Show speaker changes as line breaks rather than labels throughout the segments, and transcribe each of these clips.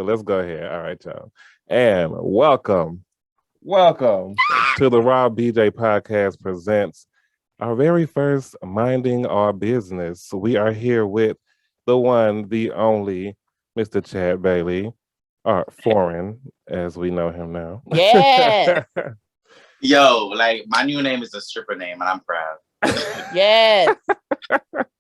So let's go ahead. All right, y'all. And welcome to the Raw BJ Podcast presents our very first Minding Our Business. We are here with the one, the only, Mr. Chad Bailey, or Foreign, as we know him now.
Yes.
Yo, like my new name is a stripper name, and I'm proud.
Yes.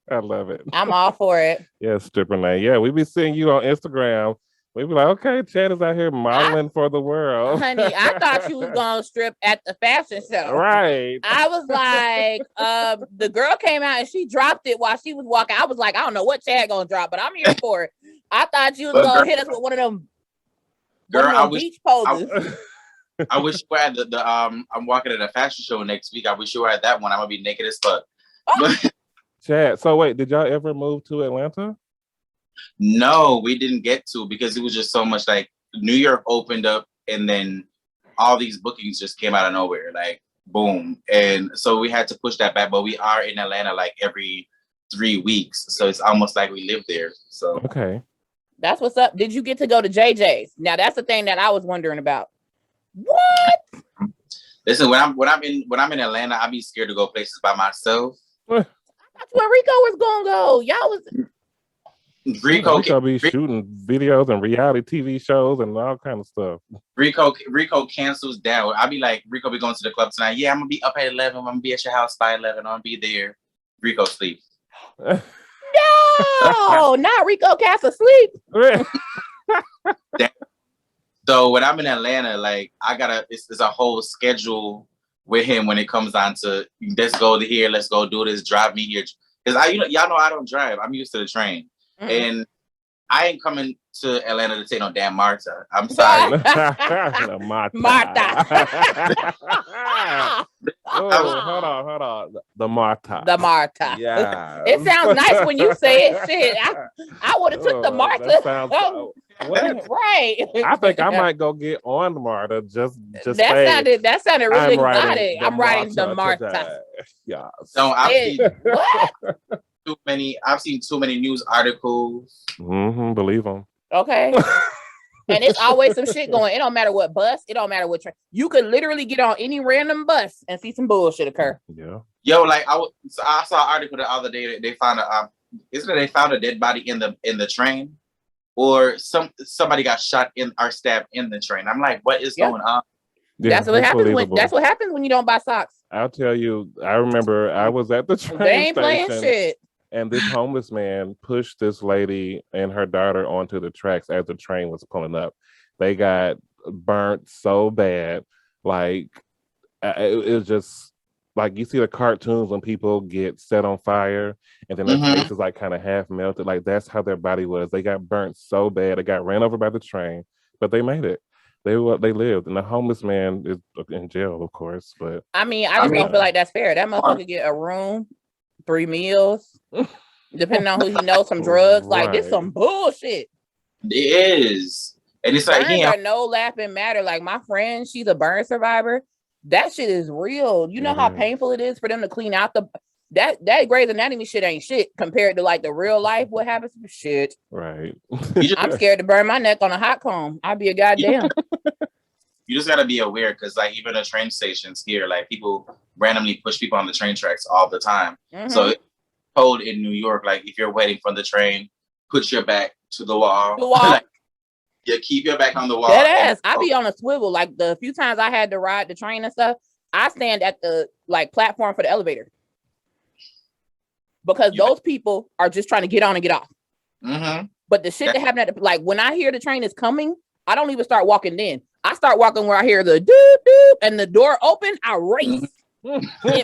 I love it.
I'm all for it.
Yeah, stripper name. Yeah, we be seeing you on Instagram. We be like, okay, Chad is out here modeling for the world.
Honey, I thought you was gonna strip at the fashion show.
Right.
I was like, the girl came out and she dropped it while she was walking. I was like, I don't know what Chad gonna drop, but I'm here for it. I thought you was gonna hit us with one of them, beach poses.
I wish you were at the I'm walking at a fashion show next week. I wish you were at that one. I'm gonna be naked as fuck.
Chad, so wait, did y'all ever move to Atlanta?
No, we didn't get to because it was just so much. Like New York opened up and then all these bookings just came out of nowhere, like boom. And so we had to push that back, but we are in Atlanta like every 3 weeks. So it's almost like we live there. So
okay.
That's what's up. Did you get to go to JJ's? Now that's the thing that I was wondering about. What?
Listen, when I'm in Atlanta, I be scared to go places by myself.
I thought you and Rico was gonna go. Y'all was
Rico be shooting videos and reality TV shows and all kind of stuff.
Rico cancels down. I be like, Rico be going to the club tonight. Yeah, I'm gonna be up at 11. I'm gonna be at your house by 11. I'm gonna be there. Rico sleeps.
No, not Rico cast asleep.
So when I'm in Atlanta, like it's a whole schedule with him when it comes down to let's go to here, let's go do this, drive me here. Because y'all know I don't drive. I'm used to the train. Mm-hmm. And I ain't coming to Atlanta to take no damn Marta. I'm sorry.
Marta.
Hold on. The Marta. Yeah.
It sounds nice when you say it. Shit. I would have took the Marta. Right.
I think I might go get on Marta. Just
that sounded really exotic. I'm writing the Marta.
Yeah.
So
what?
I've seen too many news articles.
Mm-hmm, believe them.
Okay. And it's always some shit going. It don't matter what bus. It don't matter what train. You could literally get on any random bus and see some bullshit occur.
Yeah.
Yo, like I saw an article the other day that they found a dead body in the train, or somebody got shot or stabbed in the train. I'm like, what is going on?
Yeah,
that's what happens that's what happens when you don't buy socks.
I'll tell you, I remember I was at the train
they ain't
station,
playing shit.
And this homeless man pushed this lady and her daughter onto the tracks as the train was pulling up. They got burnt so bad. Like, it was just like you see the cartoons when people get set on fire and then their face is like kind of half melted. Like, that's how their body was. They got burnt so bad. They got ran over by the train, but they made it. They lived, and the homeless man is in jail, of course. But
I don't feel like that's fair. That motherfucker get a room, 3 meals, depending on who he knows, some drugs. Right. Like, this some bullshit.
It is, and it's like
burns are no laughing matter. Like my friend, she's a burn survivor. That shit is real. You know how painful it is for them to clean out that Grey's Anatomy shit ain't shit compared to like the real life. What happens? Shit.
Right.
I'm scared to burn my neck on a hot comb. I'd be a goddamn.
You just gotta be aware because like even the train stations here, like people randomly push people on the train tracks all the time. Mm-hmm. So it's told in New York, like if you're waiting for the train, put your back to the wall. Like, yeah, keep your back on the wall.
That ass. I be on a swivel. Like the few times I had to ride the train and stuff, I stand at the like platform for the elevator. Because those people are just trying to get on and get off. Mm-hmm. But the shit that happened at like when I hear the train is coming, I don't even start walking then. I start walking where I hear the doop doop and the door open. I race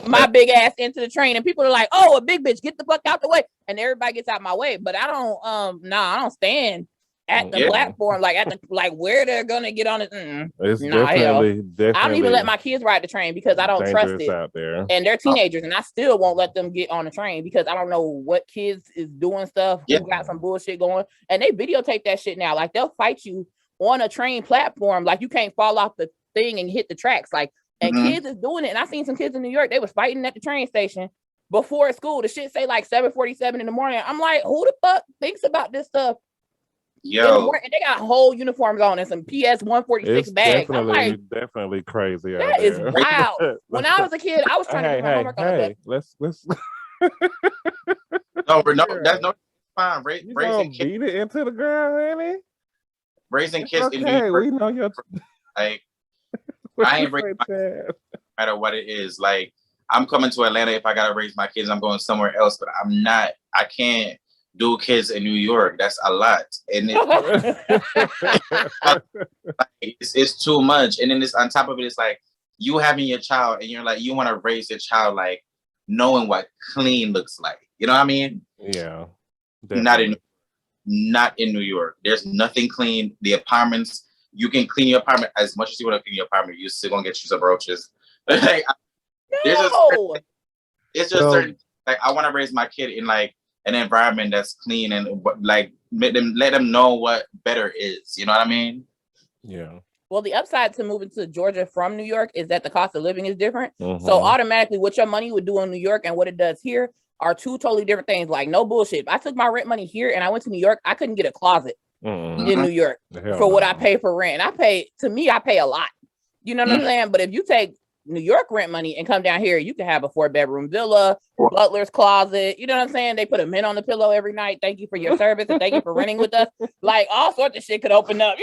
my big ass into the train, and people are like, "Oh, a big bitch, get the fuck out the way!" And everybody gets out my way. But I don't. I don't stand at the platform like where they're gonna get on it.
It's definitely.
I don't even let my kids ride the train because I don't trust it
out there.
And they're teenagers, and I still won't let them get on the train because I don't know what kids is doing stuff. Who got some bullshit going, and they videotape that shit now. Like they'll fight you on a train platform, like you can't fall off the thing and hit the tracks. Like, and kids is doing it. And I seen some kids in New York. They was fighting at the train station before school. The shit say like 7:47 in the morning. I'm like, who the fuck thinks about this stuff
Yo,
and they got whole uniforms on and some PS 146 bags. I'm like,
definitely crazy out
that is
there.
wild. When I was a kid, I was trying to do my homework on the bus.
Let's.
no, that's no fine.
You gonna beat it into the ground, ain't it?
Raising kids
okay.
in New York,
we know your.
Like, I ain't raising no matter what it is. Like, I'm coming to Atlanta. If I gotta raise my kids, I'm going somewhere else. But I'm not. I can't do kids in New York. That's a lot, and it's too much. And then this on top of it, it's like you having your child, and you're like you want to raise your child like knowing what clean looks like. You know what I mean?
Yeah.
Definitely. Not in New York. There's nothing clean. The apartments, you can clean your apartment as much as you want to clean your apartment. You're still gonna get you some roaches. Like, it's just certain. Like, I want to raise my kid in like an environment that's clean and like let them know what better is. You know what I mean?
Yeah.
Well, the upside to moving to Georgia from New York is that the cost of living is different.
Mm-hmm.
So automatically, what your money would do in New York and what it does here are two totally different things. Like, no bullshit. If I took my rent money here and I went to New York, I couldn't get a closet in New York for what I pay for rent. I pay a lot. You know what I'm saying? But if you take New York rent money and come down here, you can have a 4-bedroom villa, butler's closet. You know what I'm saying? They put a mint on the pillow every night. Thank you for your service and thank you for renting with us. Like, all sorts of shit could open up.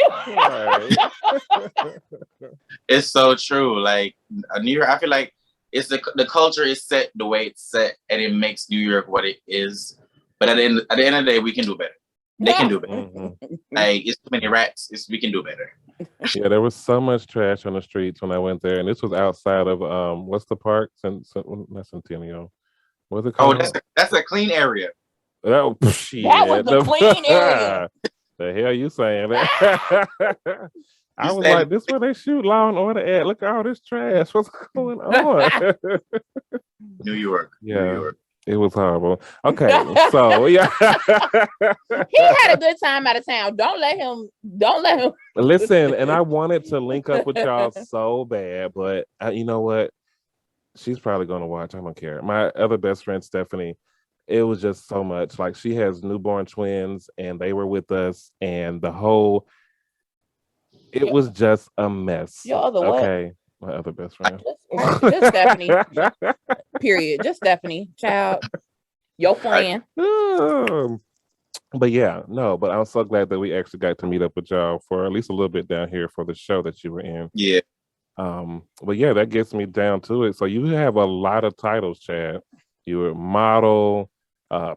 It's so true. Like, New York, I feel like it's the culture is set the way it's set, and it makes New York what it is. But at the end of the day, we can do better. They can do better. Like, it's too many rats. We can do better.
Yeah, there was so much trash on the streets when I went there, and this was outside of what's the park? Not Centennial. What's it called?
Oh, that's a clean area.
Oh, shit.
That was the clean area.
The hell you saying that? I was like, this where they shoot Law and Order at. Look at all this trash. What's going on?
New York.
Yeah.
New York.
It was horrible. Okay, so yeah.
He had a good time out of town. Don't let him.
Listen, and I wanted to link up with y'all so bad, but you know what? She's probably gonna watch. I don't care. My other best friend, Stephanie, it was just so much. Like, she has newborn twins, and they were with us, and it was just a mess.
Your other what?
Okay. My other best friend.
Just Stephanie. Period. Just Stephanie. Child. Your friend.
But yeah, no, but I'm so glad that we actually got to meet up with y'all for at least a little bit down here for the show that you were in.
Yeah.
But yeah, that gets me down to it. So you have a lot of titles, Chad. You were model,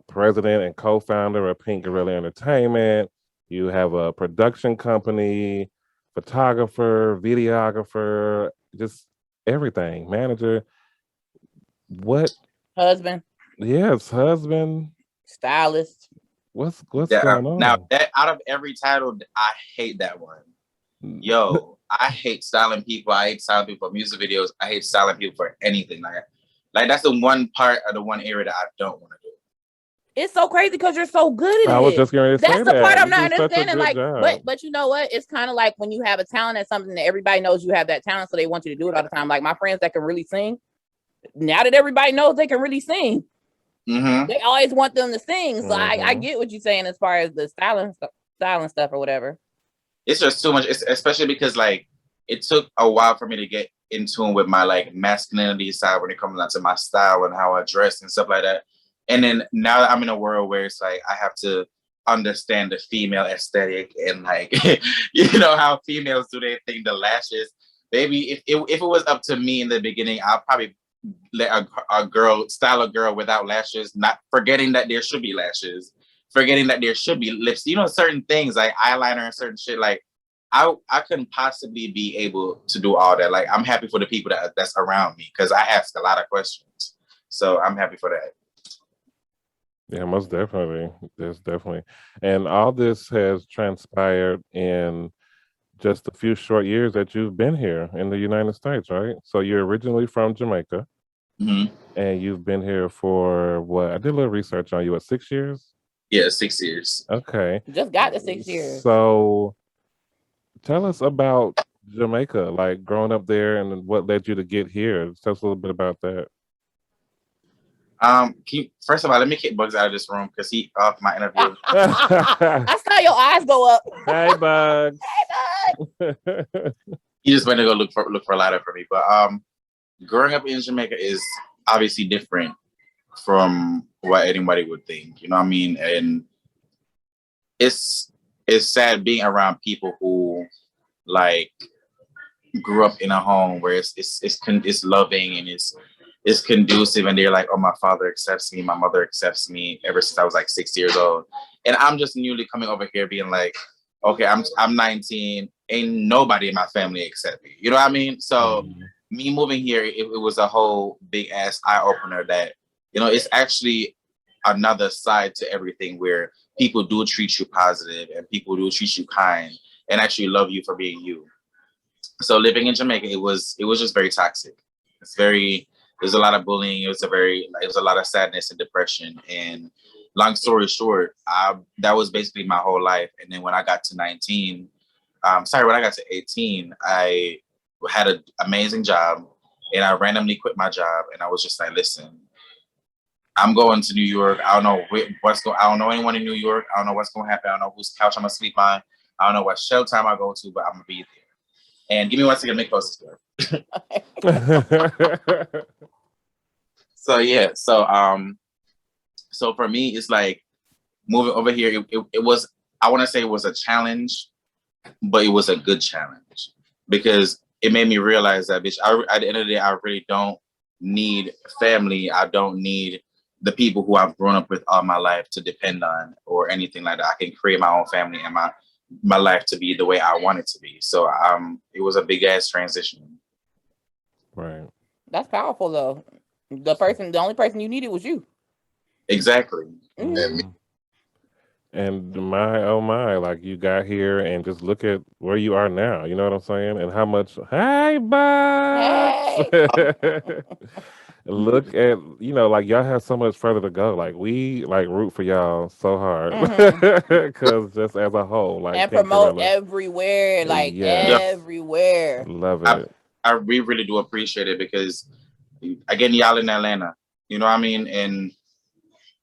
president and co-founder of Pynk Gorilla Entertainment. You have a production company, photographer, videographer, just everything, manager. What?
Husband.
Yes, husband.
Stylist.
What's going on?
Now, that out of every title, I hate that one. Yo, I hate styling people. I hate styling people for music videos. I hate styling people for anything. Like that's the one part of the one area that I don't want to do.
It's so crazy because you're so good at it.
I was just going to say
that's the
that.
part I'm not understanding. Like, but you know what? It's kind of like when you have a talent at something that everybody knows you have that talent, so they want you to do it all the time. Like my friends that can really sing. Now that everybody knows they can really sing, they always want them to sing. So I get what you're saying as far as the styling stuff or whatever.
It's just too much, especially because like it took a while for me to get in tune with my like masculinity side when it comes down to my style and how I dress and stuff like that. And then now that I'm in a world where it's like I have to understand the female aesthetic and like you know how females do their thing, the lashes. Baby, if it was up to me in the beginning, I'll probably let a girl style a girl without lashes, not forgetting that there should be lashes, forgetting that there should be lips, you know, certain things like eyeliner and certain shit. Like I couldn't possibly be able to do all that. Like I'm happy for the people that's around me because I ask a lot of questions. So I'm happy for that.
Yeah, most definitely. There's definitely. And all this has transpired in just a few short years that you've been here in the United States, right? So you're originally from Jamaica, and you've been here for what? I did a little research on you. What, 6 years?
Yeah, 6 years.
Okay.
Just got the 6 years.
So tell us about Jamaica, like growing up there and what led you to get here. Tell us a little bit about that.
First of all, let me kick Bugs out of this room because he off my interview.
That's not how your eyes go up.
Hey, Bugs.
Hey, Bug.
You just went to go look for a ladder for me. But growing up in Jamaica is obviously different from what anybody would think. You know what I mean? And it's sad being around people who like grew up in a home where it's loving and it's conducive, and they're like, oh, my father accepts me, my mother accepts me ever since I was like 6 years old. And I'm just newly coming over here being like, okay, I'm 19, ain't nobody in my family accept me. You know what I mean? So me moving here, it was a whole big ass eye opener that, you know, it's actually another side to everything where people do treat you positive and people do treat you kind and actually love you for being you. So living in Jamaica, it was just very toxic. There's a lot of bullying. It was a lot of sadness and depression. And long story short, that was basically my whole life. And then when I got to 18, I had an amazing job, and I randomly quit my job. And I was just like, listen, I'm going to New York. I don't know I don't know anyone in New York. I don't know what's going to happen. I don't know whose couch I'm gonna sleep on. I don't know what shelter I go to, but I'm gonna be there. And give me 1 second to make close this door. So yeah, so for me, it's like moving over here. It was, I want to say it was a challenge, but it was a good challenge because it made me realize that, bitch, at the end of the day, I really don't need family. I don't need the people who I've grown up with all my life to depend on or anything like that. I can create my own family and my life to be the way I want it to be. So it was a big ass transition.
Right.
That's powerful though. The only person you needed was you.
Exactly.
Mm-hmm.
And my, like you got here and just look at where you are now. You know what I'm saying? And how much, hey, Bugs!
Hey.
Look at, you know, like y'all have so much further to go. Like we like root for y'all so hard. Because just as a whole, like
and
Pynk
promote
Gorilla.
everywhere, like
Yes.
everywhere.
Love it.
We really do appreciate it because, again, y'all in Atlanta, you know what I mean? And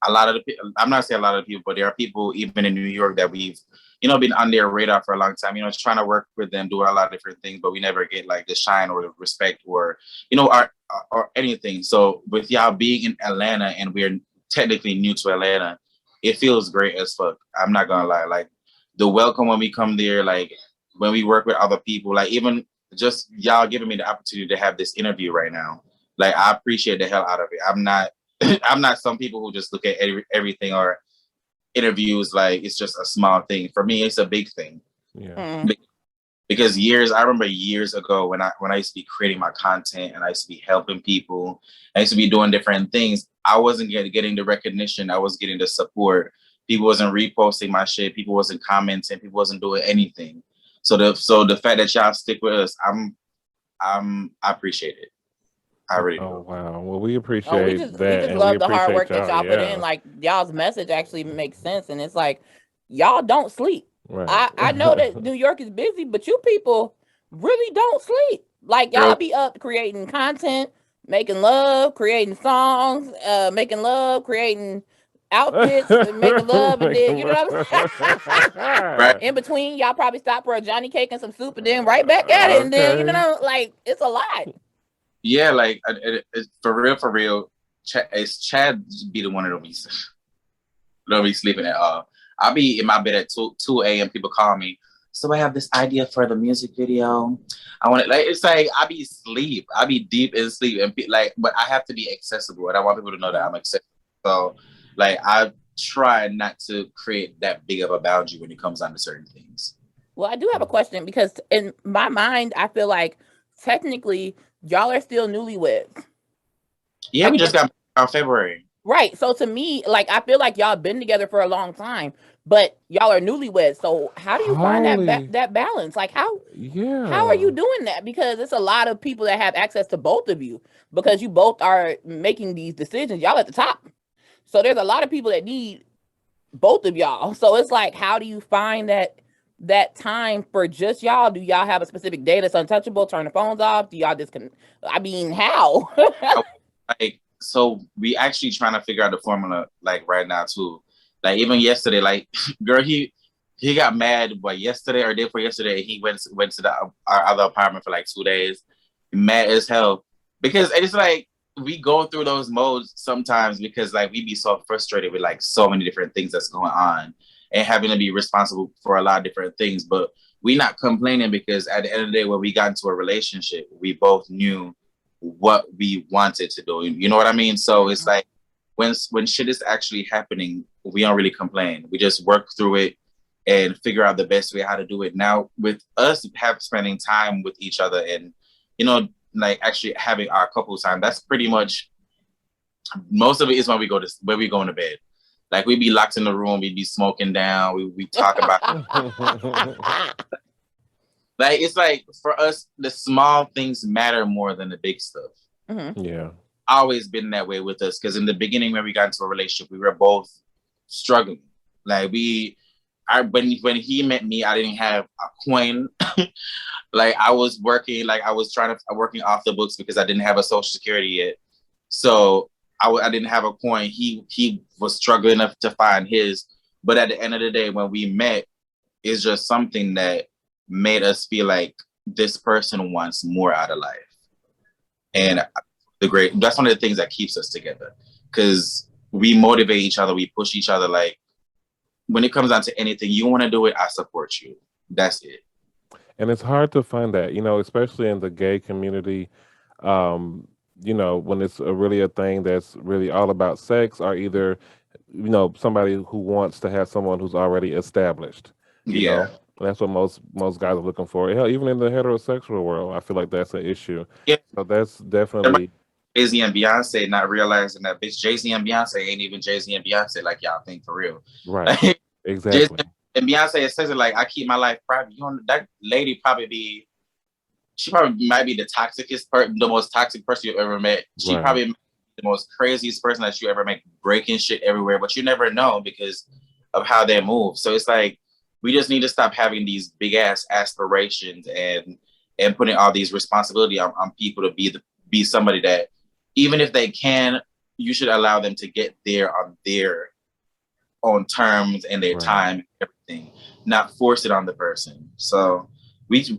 a lot of the people, I'm not saying a lot of people, but there are people even in New York that we've, you know, been on their radar for a long time, you know, trying to work with them, doing a lot of different things, but we never get like the shine or the respect or, you know, or anything. So with y'all being in Atlanta and we're technically new to Atlanta, it feels great as fuck. I'm not gonna lie. Like the welcome when we come there, like when we work with other people, like even just y'all giving me the opportunity to have this interview right now. Like I appreciate the hell out of it. I'm not some people who just look at everything or interviews like it's just a small thing. For me, it's a big thing.
Yeah.
Because I remember years ago when I used to be creating my content and I used to be helping people, I used to be doing different things. I wasn't getting the recognition. I was getting the support. People wasn't reposting my shit. People wasn't commenting. People wasn't doing anything. So the fact that y'all stick with us, I appreciate it. I really do.
Oh wow. Well, we appreciate that.
We just love the hard work that y'all put in. Like y'all's message actually makes sense, and it's like y'all don't sleep. Right. I know that New York is busy, but you people really don't sleep. Like y'all be up creating content, making love, creating songs, making love, creating outfits, making love, and then you know what I'm saying? Right. In between, y'all probably stop for a Johnny cake and some soup, and then right back at it, and then you know, like it's a lot.
Yeah, like for real, Chad be the one that don't be sleeping at all. I'll be in my bed at 2 a.m. People call me. So I have this idea for the music video. I want it like it's like I be asleep. I be deep in sleep and but I have to be accessible, and I want people to know that I'm accessible. So like I try not to create that big of a boundary when it comes down to certain things.
Well, I do have a question because in my mind, I feel like technically y'all are still newlyweds.
Yeah, we just got married in February.
Right. So to me, like I feel like y'all been together for a long time, but y'all are newlyweds. So how do you find that balance? Like how are you doing that? Because it's a lot of people that have access to both of you because you both are making these decisions. Y'all at the top. So there's a lot of people that need both of y'all. So it's like, how do you find that time for just y'all? Do y'all have a specific day that's untouchable? Turn the phones off? Do y'all I mean, how?
Like, so we actually trying to figure out the formula like right now too. Like even yesterday, like girl, he got mad, yesterday or day before yesterday, he went to our other apartment for like 2 days, mad as hell. Because it's like, we go through those modes sometimes because like we be so frustrated with like so many different things that's going on and having to be responsible for a lot of different things. But we not complaining because at the end of the day, when we got into a relationship, we both knew what we wanted to do. You know what I mean? So it's like when shit is actually happening, we don't really complain. We just work through it and figure out the best way how to do it. Now with us spending time with each other and, you know, like actually having our couple time, that's pretty much most of it is when we go into bed. Like we be locked in the room, we be smoking down, we talk about like it's like for us the small things matter more than the big stuff.
Yeah,
always been that way with us because in the beginning when we got into a relationship we were both struggling. Like when he met me, I didn't have a coin. Like I was working, working off the books because I didn't have a social security yet. So I didn't have a coin. He was struggling enough to find his. But at the end of the day, when we met, it's just something that made us feel like this person wants more out of life. And that's one of the things that keeps us together because we motivate each other. We push each other. Like when it comes down to anything, you want to do it, I support you. That's it.
and it's hard to find that, you know, especially in the gay community. You know, when it's really a thing that's really all about sex, or either, you know, somebody who wants to have someone who's already established. You know, that's what most guys are looking for. Hell, even in the heterosexual world, I feel like that's an issue.
Yeah.
So that's definitely
Jay-Z and Beyonce not realizing that bitch Jay-Z and Beyonce ain't even Jay-Z and Beyonce like y'all think for real.
right. Exactly.
And Beyonce says it like, I keep my life private. You know, that lady she probably might be the most toxic person you've ever met. She probably the most craziest person that you ever met, breaking shit everywhere, but you never know because of how they move. So it's like, we just need to stop having these big ass aspirations and putting all these responsibility on people to be somebody that, even if they can, you should allow them to get there on their own terms and their time and everything, not force it on the person. So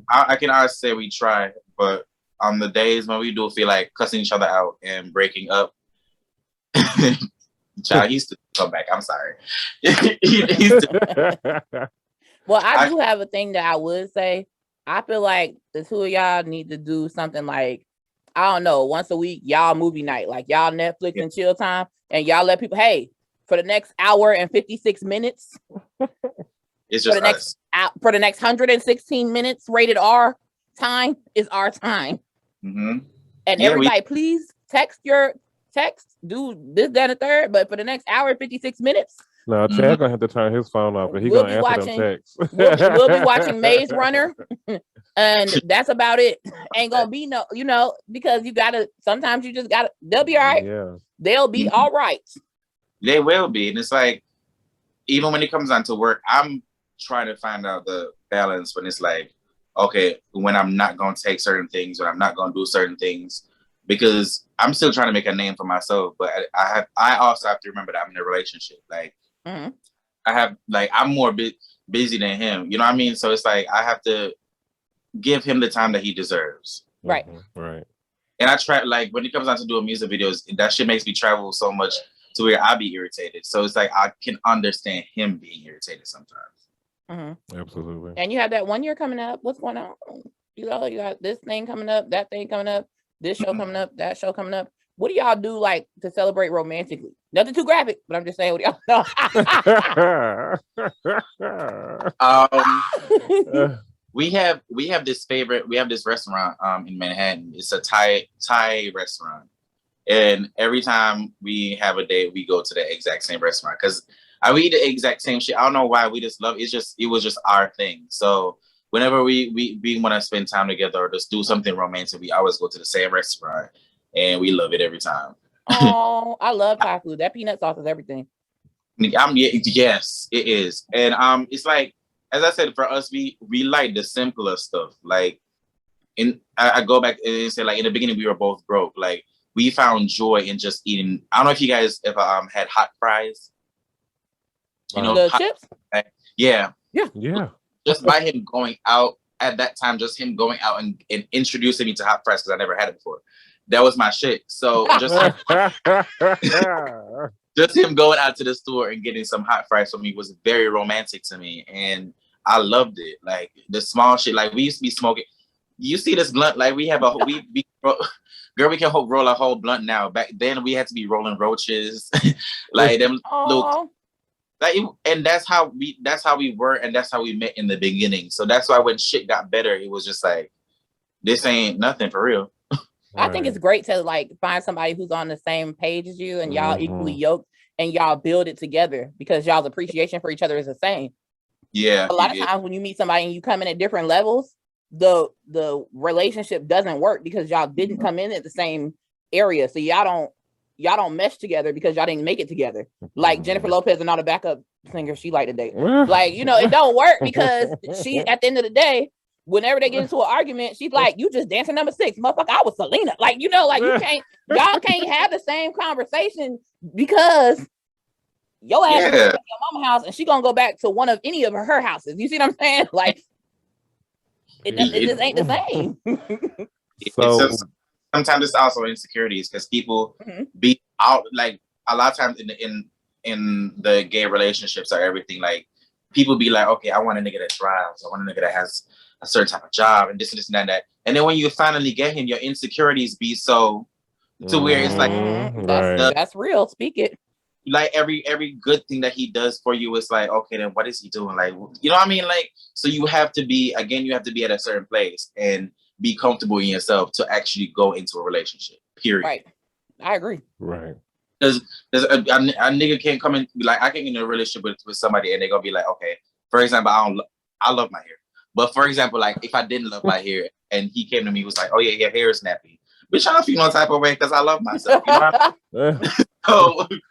I can honestly say we try, but on the days when we do feel like cussing each other out and breaking up, child, he's to come back. I'm sorry.
Well, I do have a thing that I would say. I feel like the two of y'all need to do something like, I don't know, once a week, y'all movie night, like y'all Netflix and chill time, and y'all let people, hey, for the next hour and 56 minutes,
it's just
for the next 116 minutes, rated R time is our time. And everybody, please text, do this, that, and third. But for the next hour and 56 minutes,
no, Chad gonna have to turn his phone off, and he's gonna answer them texts.
We'll be watching Maze Runner, and that's about it. Ain't gonna be no, you know, because you gotta. Sometimes you just gotta. They'll be all right.
Yeah,
they'll be all right.
They will be, and it's like, even when it comes down to work, I'm trying to find out the balance when it's like, okay, when I'm not gonna take certain things, when I'm not gonna do certain things, because I'm still trying to make a name for myself. But I also have to remember that I'm in a relationship. Like, I'm more busy than him. You know what I mean? So it's like I have to give him the time that he deserves.
Right.
Right.
And I try, like, when it comes down to doing music videos, that shit makes me travel so much to where I be irritated. So it's like I can understand him being irritated sometimes.
Absolutely.
And you have that 1 year coming up. What's going on? You know, you got this thing coming up, that thing coming up, this show coming up, that show coming up. What do y'all do like to celebrate romantically? Nothing too graphic, but I'm just saying, what do y'all know?
We have this restaurant in Manhattan. It's a Thai restaurant. And every time we have a date, we go to the exact same restaurant because we eat the exact same shit. I don't know why, we just love it. It was just our thing. So whenever we want to spend time together or just do something romantic, we always go to the same restaurant, and we love it every time.
Oh, I love Thai food. That peanut sauce is everything.
Yes, it is. And it's like, as I said, for us, we like the simpler stuff. Like, I go back and say, like, in the beginning, we were both broke. Like, we found joy in just eating. I don't know if you guys ever had hot fries. You know,
the chips?
Yeah.
Yeah.
Just by him going out at that time, just him going out and introducing me to hot fries because I never had it before. That was my shit. So just him going out to the store and getting some hot fries for me was very romantic to me, and I loved it. Like the small shit. Like we used to be smoking. You see this blunt? Like we can roll a whole blunt now. Back then we had to be rolling roaches, like them little. And that's how we were, and that's how we met in the beginning. So that's why when shit got better, it was just like, this ain't nothing for real.
I think it's great to like find somebody who's on the same page as you and y'all equally yoked and y'all build it together because y'all's appreciation for each other is the same.
Yeah.
A lot of times when you meet somebody and you come in at different levels, the relationship doesn't work because y'all didn't come in at the same area. So y'all don't mesh together because y'all didn't make it together. Like Jennifer Lopez and all the backup singers she like to date. Like, you know, it don't work because she, at the end of the day, whenever they get into an argument, she's like, you just dancing number 6, motherfucker. I was Selena. Like, you know, like y'all can't have the same conversation because your ass is at your mama's house and she gonna go back to one of any of her houses. You see what I'm saying? Like, it just ain't the same.
So sometimes it's also insecurities because people be out, like a lot of times in the gay relationships or everything, like people be like, okay, I want a nigga that drives, I want a nigga that has a certain type of job and this and this and that. And then when you finally get him, your insecurities be so to where it's like
that's real. Speak it.
Like every good thing that he does for you is like, okay, then what is he doing? Like, you know what I mean? Like, so you have to be at a certain place and be comfortable in yourself to actually go into a relationship, period.
Right. I agree.
Right.
Because a nigga can't come in, like, I can get in a relationship with somebody and they're going to be like, okay, for example, I love my hair. But for example, like, if I didn't love my hair and he came to me, was like, oh yeah, your hair is nappy. Bitch, I don't feel no type of way because I love myself. You know what I mean?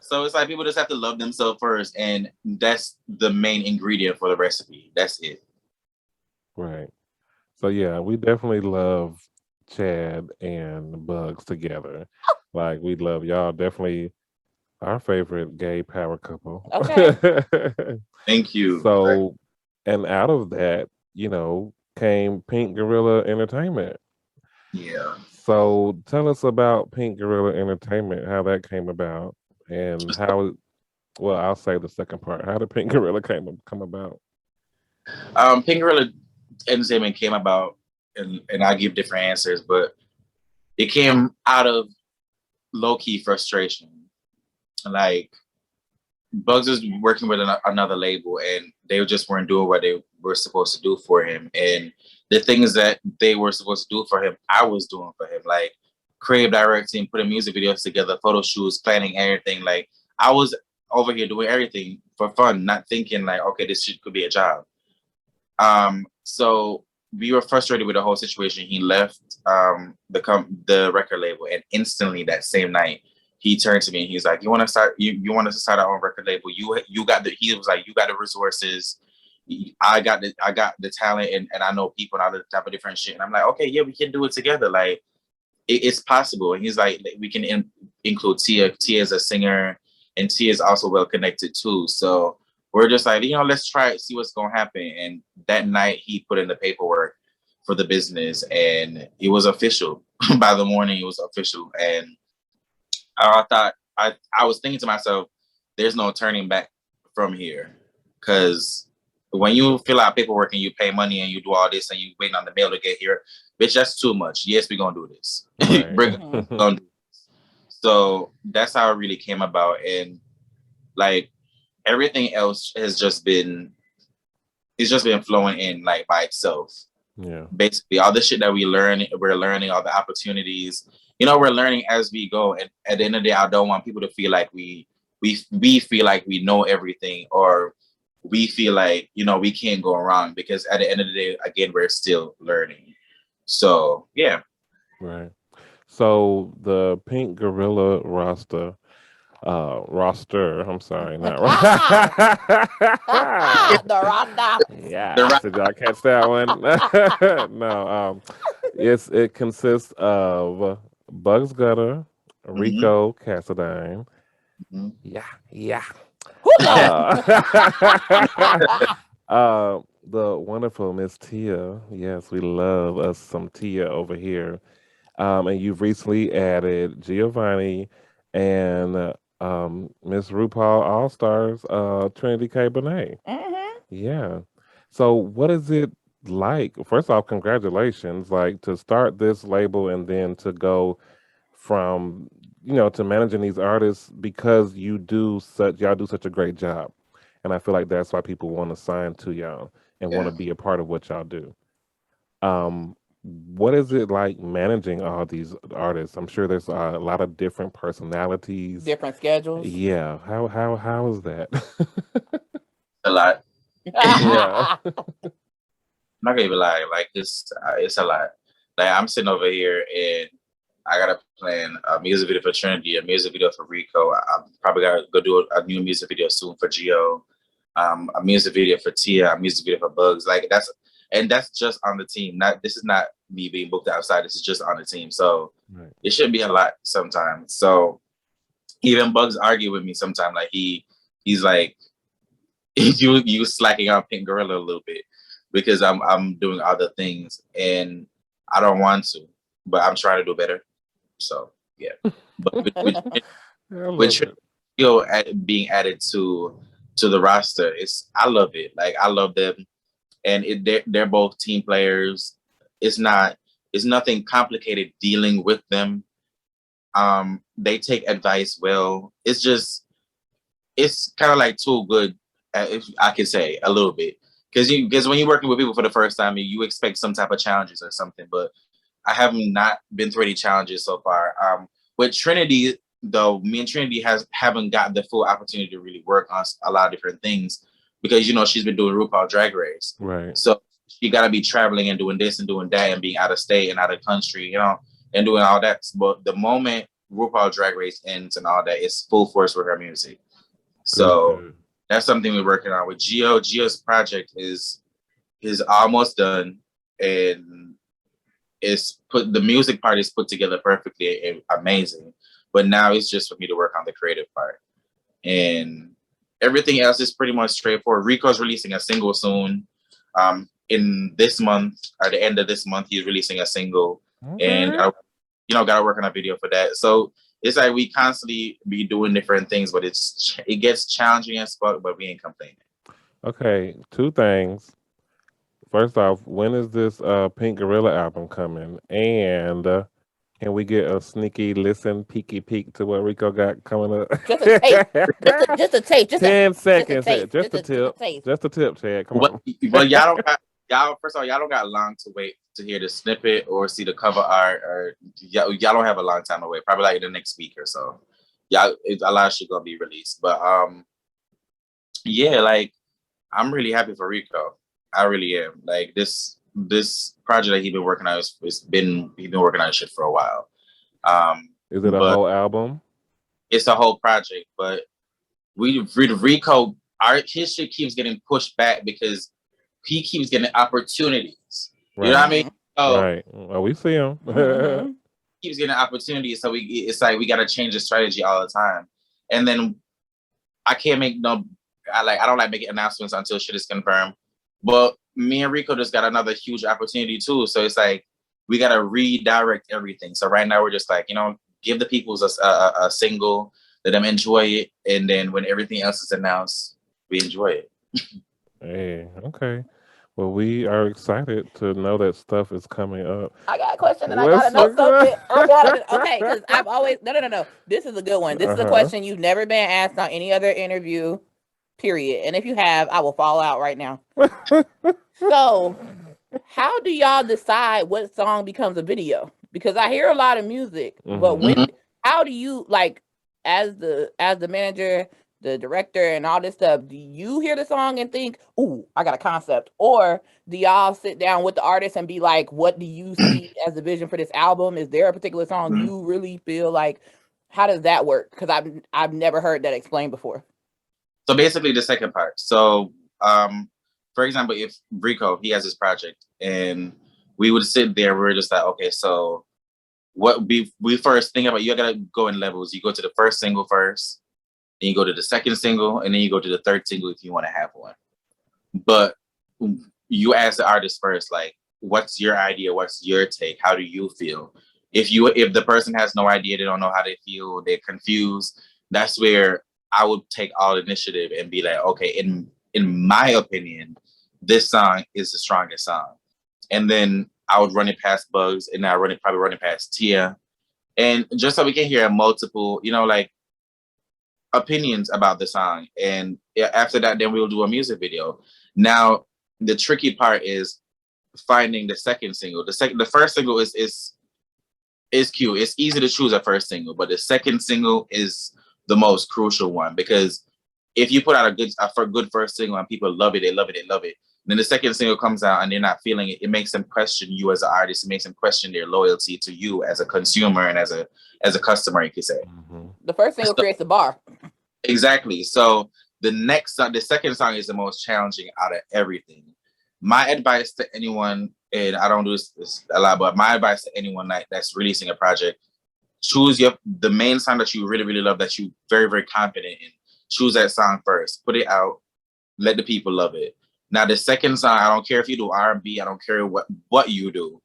So it's like people just have to love themselves first, and that's the main ingredient for the recipe. That's it.
Right. So yeah, we definitely love Chad and Bugs together. Like we love y'all. Definitely our favorite gay power couple.
Okay.
Thank you.
So, and out of that, you know, came Pynk Gorilla Entertainment.
Yeah.
So tell us about Pynk Gorilla Entertainment, how that came about. And how, well, I'll say the second part. How did Pynk Gorilla come about?
Pynk Gorilla Entertainment came about, and I give different answers, but it came out of low-key frustration. Like, Bugs was working with another label, and they just weren't doing what they were supposed to do for him. And the things that they were supposed to do for him, I was doing for him. Like, creative directing, putting music videos together, photo shoots, planning everything. Like I was over here doing everything for fun, not thinking like, okay, this shit could be a job. So we were frustrated with the whole situation. He left the record label, and instantly that same night, he turned to me and he's like, "You want to start? You want us to start our own record label? You got the." He was like, "You got the resources. I got the talent, and I know people and all the type of different shit." And I'm like, "Okay, yeah, we can do it together. Like." It's possible. And he's like, we can include Tia. Tia is a singer, and Tia is also well connected too. So we're just like, let's try it, see what's gonna happen. And that night he put in the paperwork for the business, and it was official. By the morning, it was official. And I thought I was thinking to myself, there's no turning back from here, because when you fill out paperwork and you pay money and you do all this and you waiting on the mail to get here, bitch, that's too much. Yes, we're gonna do this. Right. So that's how it really came about. And like everything else has just been flowing in like by itself.
Yeah.
Basically all the shit that we're learning, all the opportunities, we're learning as we go. And at the end of the day, I don't want people to feel like we feel like we know everything, or we feel like, we can't go wrong, because at the end of the day, again, we're still learning. So, yeah.
Right. So the Pynk Gorilla roster, I'm sorry, not
the roster.
Yeah, did y'all catch that one? No, it consists of Bugs Gutter, Rico Cassadine. Yeah. The wonderful Miss Tia. Yes, we love us some Tia over here. And you've recently added Giovanni and Miss RuPaul All Stars, Trinity K. Bonet. Yeah. So, what is it like? First off, congratulations! Like to start this label and then to go from to managing these artists because y'all do such a great job, and I feel like that's why people want to sign to y'all and want to
Yeah.
be a part of what y'all do. What is it like managing all these artists? I'm sure there's a lot of different personalities.
Different schedules.
Yeah. How is that?
A lot.
Yeah.
I'm not gonna even lie. Like it's a lot. Like I'm sitting over here and I gotta plan a music video for Trinity, a music video for Rico. I'm probably gotta go do a new music video soon for Gio. A music video for Tia, a music video for Bugs. Like that's just on the team. This is not me being booked outside. This is just on the team. So
Right.
it should be a lot sometimes. So even Bugs argue with me sometimes. Like he's like you slacking on Pynk Gorilla a little bit because I'm doing other things and I don't want to, but I'm trying to do better. So yeah, but with being added to the roster, I love it. Like I love them, and they're both team players. It's nothing complicated dealing with them. They take advice well. It's kind of like too good, if I can say a little bit, because when you're working with people for the first time, you expect some type of challenges or something, but I have not been through any challenges so far. With Trinity, though, me and Trinity haven't got the full opportunity to really work on a lot of different things because she's been doing RuPaul Drag Race,
Right.
so she got to be traveling and doing this and doing that and being out of state and out of country, and doing all that. But the moment RuPaul Drag Race ends and all that, it's full force with her music. So
Good.
that's something we're working on with Gio. Gio's project is almost done, and the music part is put together perfectly and amazing. But now it's just for me to work on the creative part, and everything else is pretty much straightforward. Rico's releasing a single soon. In this month, or the end of this month, he's releasing a single, and gotta work on a video for that. So it's like we constantly be doing different things, but it gets challenging as fuck, but we ain't complaining.
Okay, two things. First off, when is this Pynk Gorilla album coming? And can we get a sneaky listen, peeky peek to what Rico got coming up?
Just a tape. Just a tape.
10 seconds.
Just
Just a tip. Just a tip, Chad. Come on.
Well, y'all first of all, y'all don't got long to wait to hear the snippet or see the cover art, or y'all don't have a long time to wait. Probably like the next week or so. A lot of shit gonna be released. But yeah, like I'm really happy for Rico. I really am. Like this project that he's been working on he's been working on shit for a while.
Is it a whole album?
It's a whole project, but Rico, his shit keeps getting pushed back because he keeps getting opportunities.
Right.
You know what I mean?
Right. Well, we see him.
Keeps getting opportunities, so it's like we gotta change the strategy all the time. And then I can't make I don't like making announcements until shit is confirmed. But me and Rico just got another huge opportunity too. So it's like we gotta redirect everything. So right now we're just like, give the people a single, let them enjoy it, and then when everything else is announced, we enjoy it.
Hey, okay. Well, we are excited to know that stuff is coming up.
I got a question and I gotta know something. Okay, because I've always no. This is a good one. This is a question you've never been asked on any other interview, period. And if you have, I will fall out right now. So, how do y'all decide what song becomes a video? Because I hear a lot of music, but how do you, like, as the manager, the director, and all this stuff, do you hear the song and think, "Ooh, I got a concept," or do y'all sit down with the artist and be like, "What do you see as the vision for this album? Is there a particular song you really feel like?" How does that work? Because I've never heard that explained before.
So basically, the second part. So, for example, if Rico, he has his project, and we would sit there, we're just like, okay, so what we first think about, you gotta go in levels. You go to the first single first, then you go to the second single, and then you go to the third single if you want to have one. But you ask the artist first, like, what's your idea? What's your take? How do you feel? If the person has no idea, they don't know how they feel, they're confused, that's where I would take all initiative and be like, okay, in my opinion, this song is the strongest song. And then I would run it past Bugs, and I probably run it past Tia. And just so we can hear multiple, like opinions about the song. And after that, then we'll do a music video. Now, the tricky part is finding the second single. The first single is cute. It's easy to choose a first single, but the second single is the most crucial one, because if you put out a good first single and people love it, they love it, they love it. Then the second single comes out and they're not feeling it. It makes them question you as an artist. It makes them question their loyalty to you as a consumer and as a customer, you could say.
Mm-hmm. The first single creates the bar.
Exactly. So the second song is the most challenging out of everything. My advice to anyone, and I don't do this a lot, but my advice to anyone that's releasing a project, choose the main song that you really, really love, that you very, very confident in. Choose that song first. Put it out. Let the people love it. Now, the second song, I don't care if you do R&B. I don't care what you do.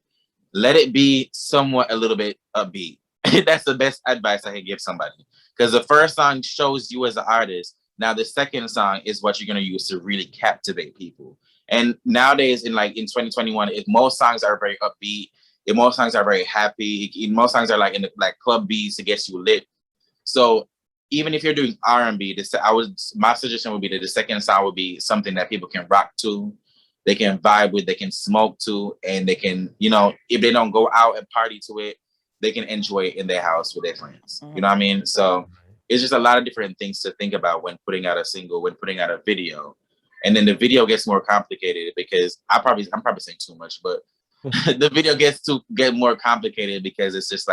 Let it be somewhat a little bit upbeat. That's the best advice I can give somebody. Because the first song shows you as an artist. Now, the second song is what you're going to use to really captivate people. And nowadays, in 2021, if most songs are very upbeat, if most songs are very happy, most songs are in the club beats to get you lit. So even if you're doing R&B, my suggestion would be that the second song would be something that people can rock to, they can vibe with, they can smoke to, and they can, if they don't go out and party to it, they can enjoy it in their house with their friends. You know what I mean? So it's just a lot of different things to think about when putting out a single, when putting out a video. And then the video gets more complicated because I'm probably saying too much, but the video gets more complicated because it's just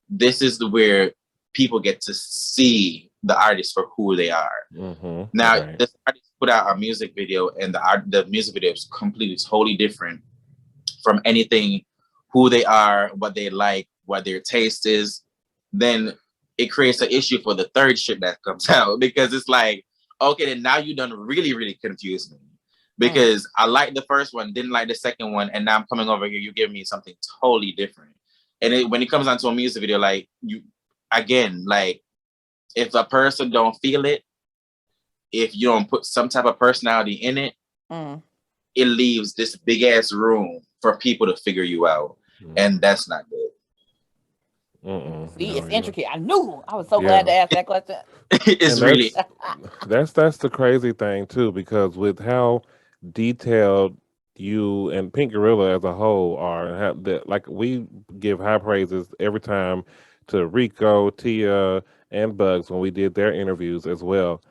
this is where people get to see the artist for who they are. Mm-hmm. Now, this artist put out a music video, and the music video is completely, totally different from anything, who they are, what they like, what their taste is. Then it creates an issue for the third shit that comes out, because it's okay, then now you done really, really confused me, because I liked the first one, didn't like the second one, and now I'm coming over here, you give me something totally different. And when it comes down to a music video, if a person don't feel it, if you don't put some type of personality in it, it leaves this big ass room for people to figure you out, and that's not good.
See, it's intricate. I knew. I was so glad to ask that question.
It's really
that's the crazy thing too, because with how detailed you and Pynk Gorilla as a whole are, we give high praises every time to Rico, Tia, and Bugs when we did their interviews as well,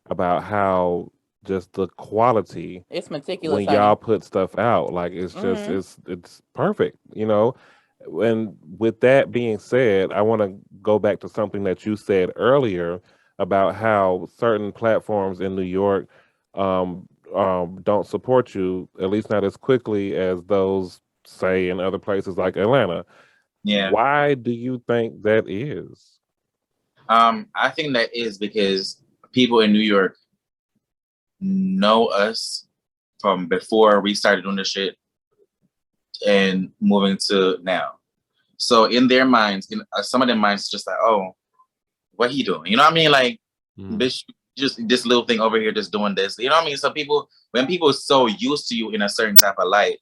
about how just the quality,
it's meticulous
when y'all put stuff out. It's just it's perfect, And with that being said, I want to go back to something that you said earlier about how certain platforms in New York don't support you, at least not as quickly as those, say, in other places like Atlanta.
Yeah.
Why do you think that is?
I think that is because people in New York know us from before we started doing this shit and moving to now. So in their minds, in some of their minds, just oh, what he doing? You know what I mean? Bitch, just this little thing over here, just doing this. You know what I mean? So when people are so used to you in a certain type of light,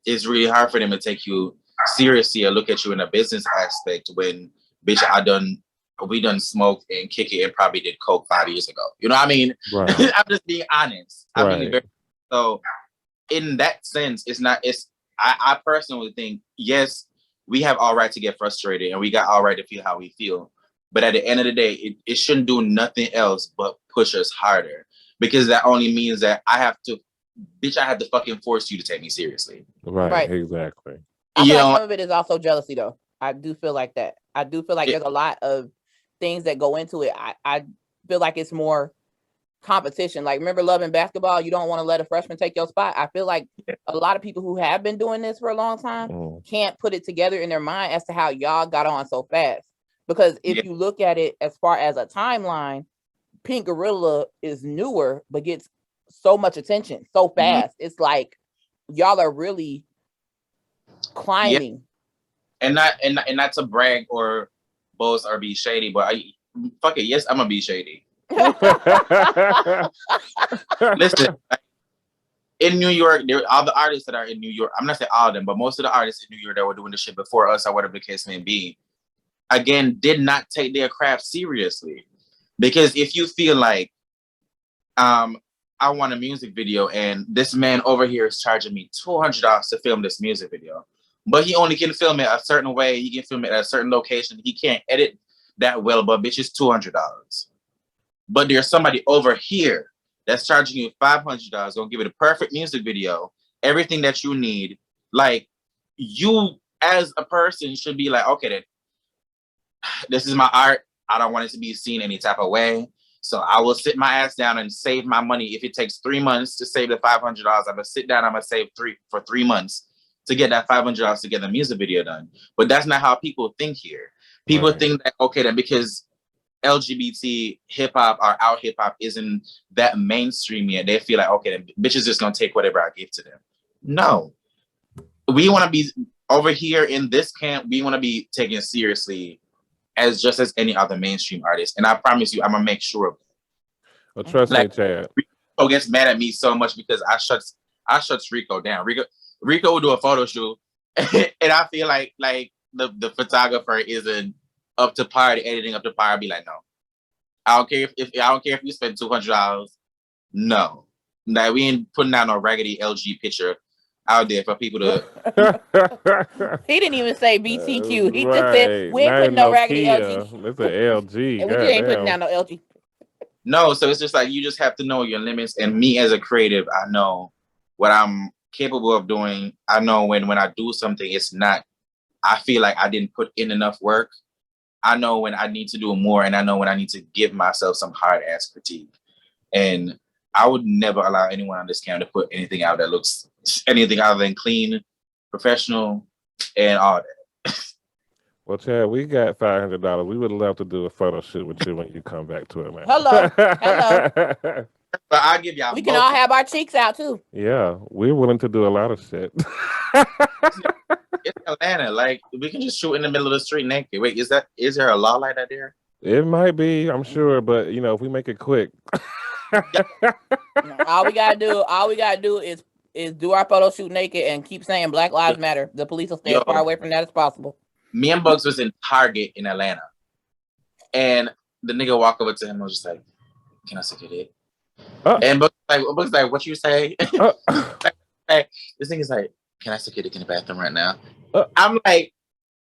it's really hard for them to take you seriously or look at you in a business aspect when, bitch, we done smoked and kick it and probably did coke 5 years ago. You know what I mean? Right. I'm just being honest. So in that sense, I personally think, yes, we have all right to get frustrated and we got all right to feel how we feel. But at the end of the day, it shouldn't do nothing else but push us harder, because that only means that I have to fucking force you to take me seriously.
Right. Exactly.
I feel like some of it is also jealousy, though. I do feel like that. I do feel like there's a lot of things that go into it. I feel like it's more competition. Remember Love and Basketball? You don't want to let a freshman take your spot. I feel like a lot of people who have been doing this for a long time can't put it together in their mind as to how y'all got on so fast. Because if you look at it as far as a timeline, Pynk Gorilla is newer, but gets so much attention so fast. It's like y'all are really climbing.
Yeah. And not to brag or boast or be shady, but fuck it. Yes, I'm gonna be shady. Listen, in New York, all the artists that are in New York, I'm not saying all of them, but most of the artists in New York that were doing the shit before us or whatever the case may be, again, did not take their craft seriously. Because if you feel like, I want a music video and this man over here is charging me $200 to film this music video, but he only can film it a certain way, he can film it at a certain location, he can't edit that well, but bitch, it's $200. But there's somebody over here that's charging you $500, gonna give it a perfect music video, everything that you need. Like, you as a person should be like, okay, then this is my art. I don't want it to be seen any type of way. So I will sit my ass down and save my money. If it takes 3 months to save the $500, I'm gonna sit down, I'm gonna save for 3 months to get that $500 to get the music video done. But that's not how people think here. People think that, okay, then because LGBT hip hop or out hip hop isn't that mainstream yet, they feel like, okay, then bitches just gonna take whatever I give to them. No, we want to be over here in this camp. We want to be taken seriously as just as any other mainstream artist, and I promise you, I'm gonna make sure of it.
Well, trust me, Chad.
Rico gets mad at me so much because I shuts Rico down. Rico will do a photo shoot, and I feel like the photographer isn't up to par, the editing up to par. I'd be like, no, I don't care if I don't care if you spend $200. No, that we ain't putting out no raggedy LG picture out there for people to.
He didn't even say BTQ. He just said we ain't putting no raggedy LG.
It's an LG.
And we ain't putting down no LG.
No, so it's just like you just have to know your limits. And me as a creative, I know what I'm capable of doing. I know when I do something, it's not. I feel like I didn't put in enough work. I know when I need to do more, and I know when I need to give myself some hard ass critique. And I would never allow anyone on this camera to put anything out that looks anything other than clean, professional, and all that.
Well, Chad, we got $500. We would love to do a photo shoot with you when you come back to Atlanta.
Hello.
But I'll give y'all.
We can all have our cheeks out too.
Yeah, we're willing to do a lot of shit.
It's Atlanta. Like, we can just shoot in the middle of the street naked. Wait, is there a law like that there?
It might be, I'm sure, but you know, if we make it quick.
all we gotta do is do our photo shoot naked and keep saying Black Lives Matter. The police will stay as far away from that as possible. Me
and Bugs was in Target in Atlanta, and the nigga walked over to him and was just like, "Can I suck your dick?" And Bugs like, "What you say?" Like, this nigga's like, "Can I suck your dick in the bathroom right now?" I'm like,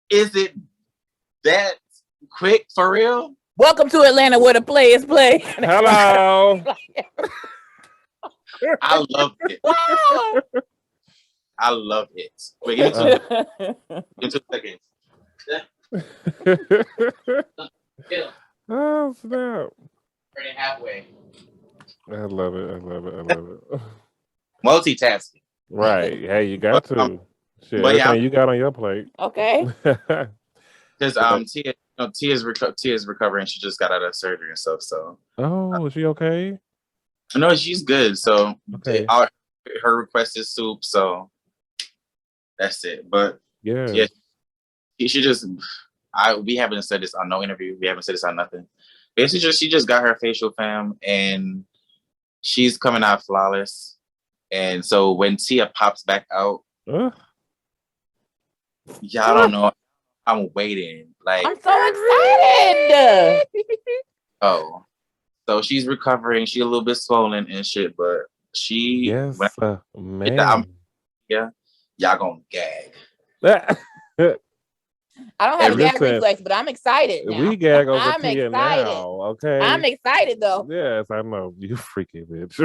"Is it that quick for real?"
Welcome to Atlanta, where the players play.
Hello.
I love it. I love it. Wait, give me 2 seconds.
Oh, snap.
Turning halfway.
I love it.
Multitasking.
Right. Hey, you got to. Shit,
but
everything you got on your plate.
Okay.
Because Tia's recovering. She just got out of surgery and stuff. So.
Oh, is she okay?
No, she's good. So
okay.
Her request is soup. So that's it. But
yeah,
she just. We haven't said this on no interview. We haven't said this on nothing. Basically, she just got her facial fam, and she's coming out flawless. And so when Tia pops back out, I don't know. I'm waiting. Like,
I'm so excited.
Oh, so she's recovering. She's a little bit swollen and shit, but she.
Yes, man.
Y'all gonna gag.
I don't have a gag reflex, but I'm excited now.
We gag over Tia now, okay?
I'm excited though.
Yes, I know. You freaky bitch.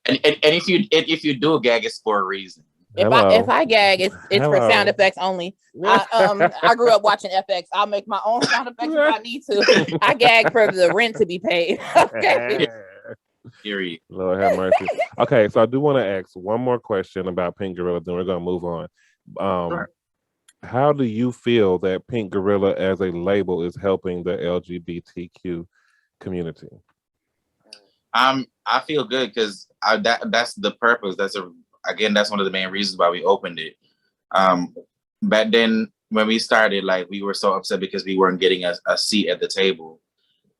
And if you do gag, it's for a reason.
If I gag, it's for sound effects only. I grew up watching FX. I'll make my own sound effects if I need to. I gag for the rent to be paid. Okay.
Period.
Lord have mercy. Okay, so I do want to ask one more question about Pynk Gorilla, then we're gonna move on.
Sure.
How do you feel that Pynk Gorilla as a label is helping the LGBTQ community?
I feel good because that's the purpose. That's one of the main reasons why we opened it. Back then when we started, like we were so upset because we weren't getting a seat at the table.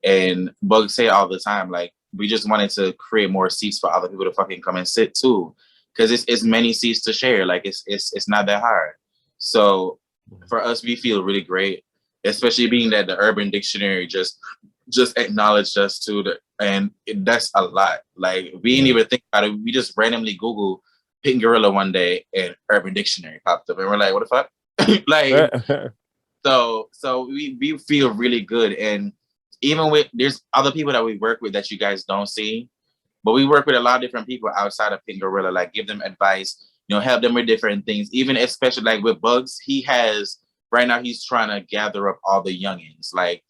And Bugs say all the time, like we just wanted to create more seats for other people to fucking come and sit too, because it's many seats to share. Like it's not that hard. So for us, we feel really great, especially being that the Urban Dictionary just acknowledged us too. And that's a lot. Like we didn't even think about it. We just randomly Google Pynk Gorilla one day and Urban Dictionary popped up, and we're like, what the fuck? Like, so we feel really good. And even with, there's other people that we work with that you guys don't see, but we work with a lot of different people outside of Pynk Gorilla, like give them advice, help them with different things. Even especially like with Bugs, right now he's trying to gather up all the youngins, like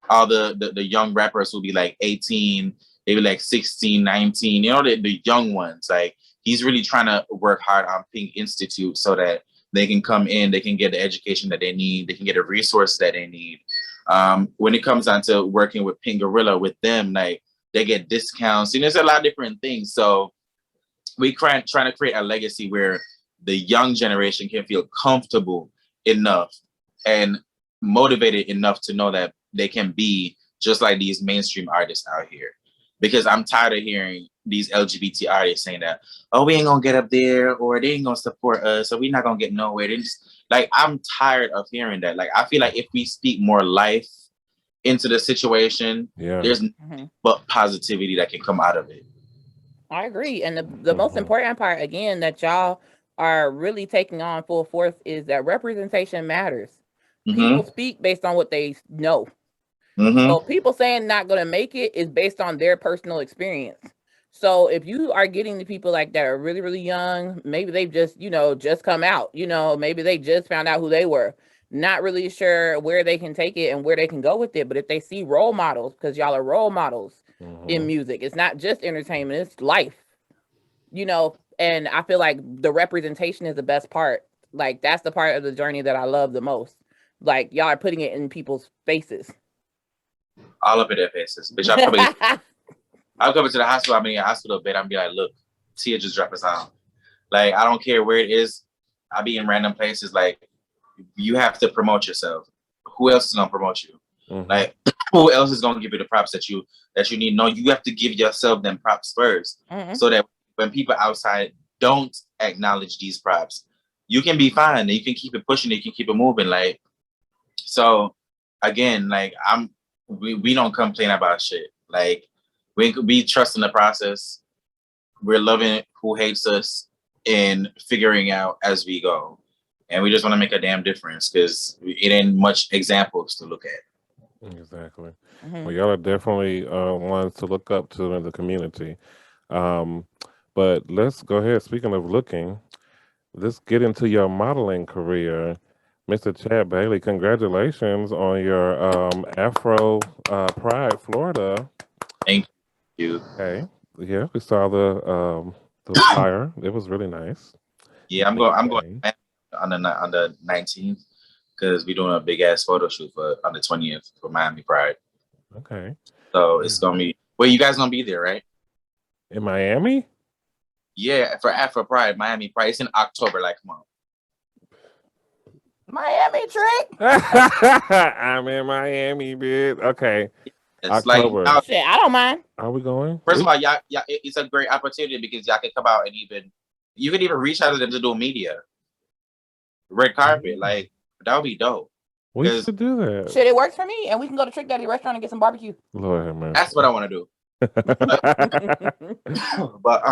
all the young rappers who be like 18, maybe like 16, 19, the young ones. Like he's really trying to work hard on Pynk Institute so that they can come in, they can get the education that they need, they can get the resources that they need. When it comes down to working with Pynk Gorilla, with them, like they get discounts. There's a lot of different things. So we trying to create a legacy where the young generation can feel comfortable enough and motivated enough to know that they can be just like these mainstream artists out here. Because I'm tired of hearing these LGBT artists saying that, oh, we ain't gonna get up there, or they ain't gonna support us, so we're not gonna get nowhere. Like, I'm tired of hearing that. Like, I feel like if we speak more life into the situation, there's nothing but positivity that can come out of it.
I agree. And the most important part, again, that y'all are really taking on full force is that representation matters. People speak based on what they know. So people saying not going to make it is based on their personal experience. So if you are getting the people like that are really, really young, maybe they've just, just come out, maybe they just found out who they were, not really sure where they can take it and where they can go with it. But if they see role models, because y'all are role models in music, it's not just entertainment, it's life, and I feel like the representation is the best part. Like, that's the part of the journey that I love the most. Like, y'all are putting it in people's faces.
All up in their faces. Bitch, I'll come into the hospital, I'm in a hospital bed, I'm be like, look, Tia just dropped a song. Like, I don't care where it is. I'll be in random places. Like, you have to promote yourself. Who else is gonna promote you? Like, who else is gonna give you the props that you need? No, you have to give yourself them props first. So that when people outside don't acknowledge these props, you can be fine and you can keep it pushing, you can keep it moving. Like, so again, like we don't complain about shit. Like, we trust in the process. We're loving who hates us and figuring out as we go. And we just want to make a damn difference because it ain't much examples to look at.
Exactly. Well, y'all are definitely ones to look up to in the community. But let's go ahead. Speaking of looking, let's get into your modeling career. Mr. Chad Bailey, congratulations on your Afro Pride Florida.
Thank you.
Okay. Yeah, we saw the flyer. It was really nice.
Yeah, I'm going on the 19th because we're doing a big ass photo shoot on the 20th for Miami Pride.
Okay.
So it's gonna be. Well, you guys gonna be there, right?
In Miami?
Yeah, for Afro Pride, Miami Pride. It's in October. Like, come on.
Miami trick.
I'm in Miami, bitch. Okay.
It's
October.
like,
shit, I don't mind.
Are we going?
First of all, y'all, it's a great opportunity because y'all can come out and you can even reach out to them to do media. Red carpet, like, that would be dope.
We should do that.
Shit, it works for me, and we can go to Trick Daddy restaurant and get some barbecue.
Lord have mercy.
That's what I want to do. But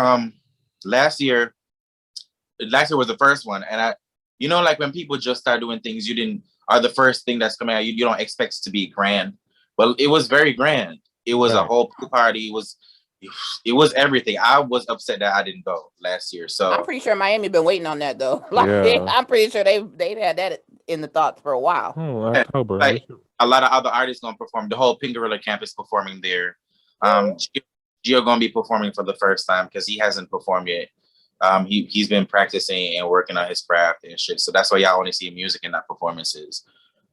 last year was the first one, and like when people just start doing things are the first thing that's coming out, you don't expect it to be grand. But it was very grand. It was a whole pool party. It was everything. I was upset that I didn't go last year. So
I'm pretty sure Miami been waiting on that though. I'm pretty sure they've had that in the thoughts for a while.
October.
Like, a lot of other artists gonna perform. The whole Pynk Gorilla campus performing there. Gio gonna be performing for the first time because he hasn't performed yet. He's been practicing and working on his craft and shit. So that's why y'all only see music and not performances.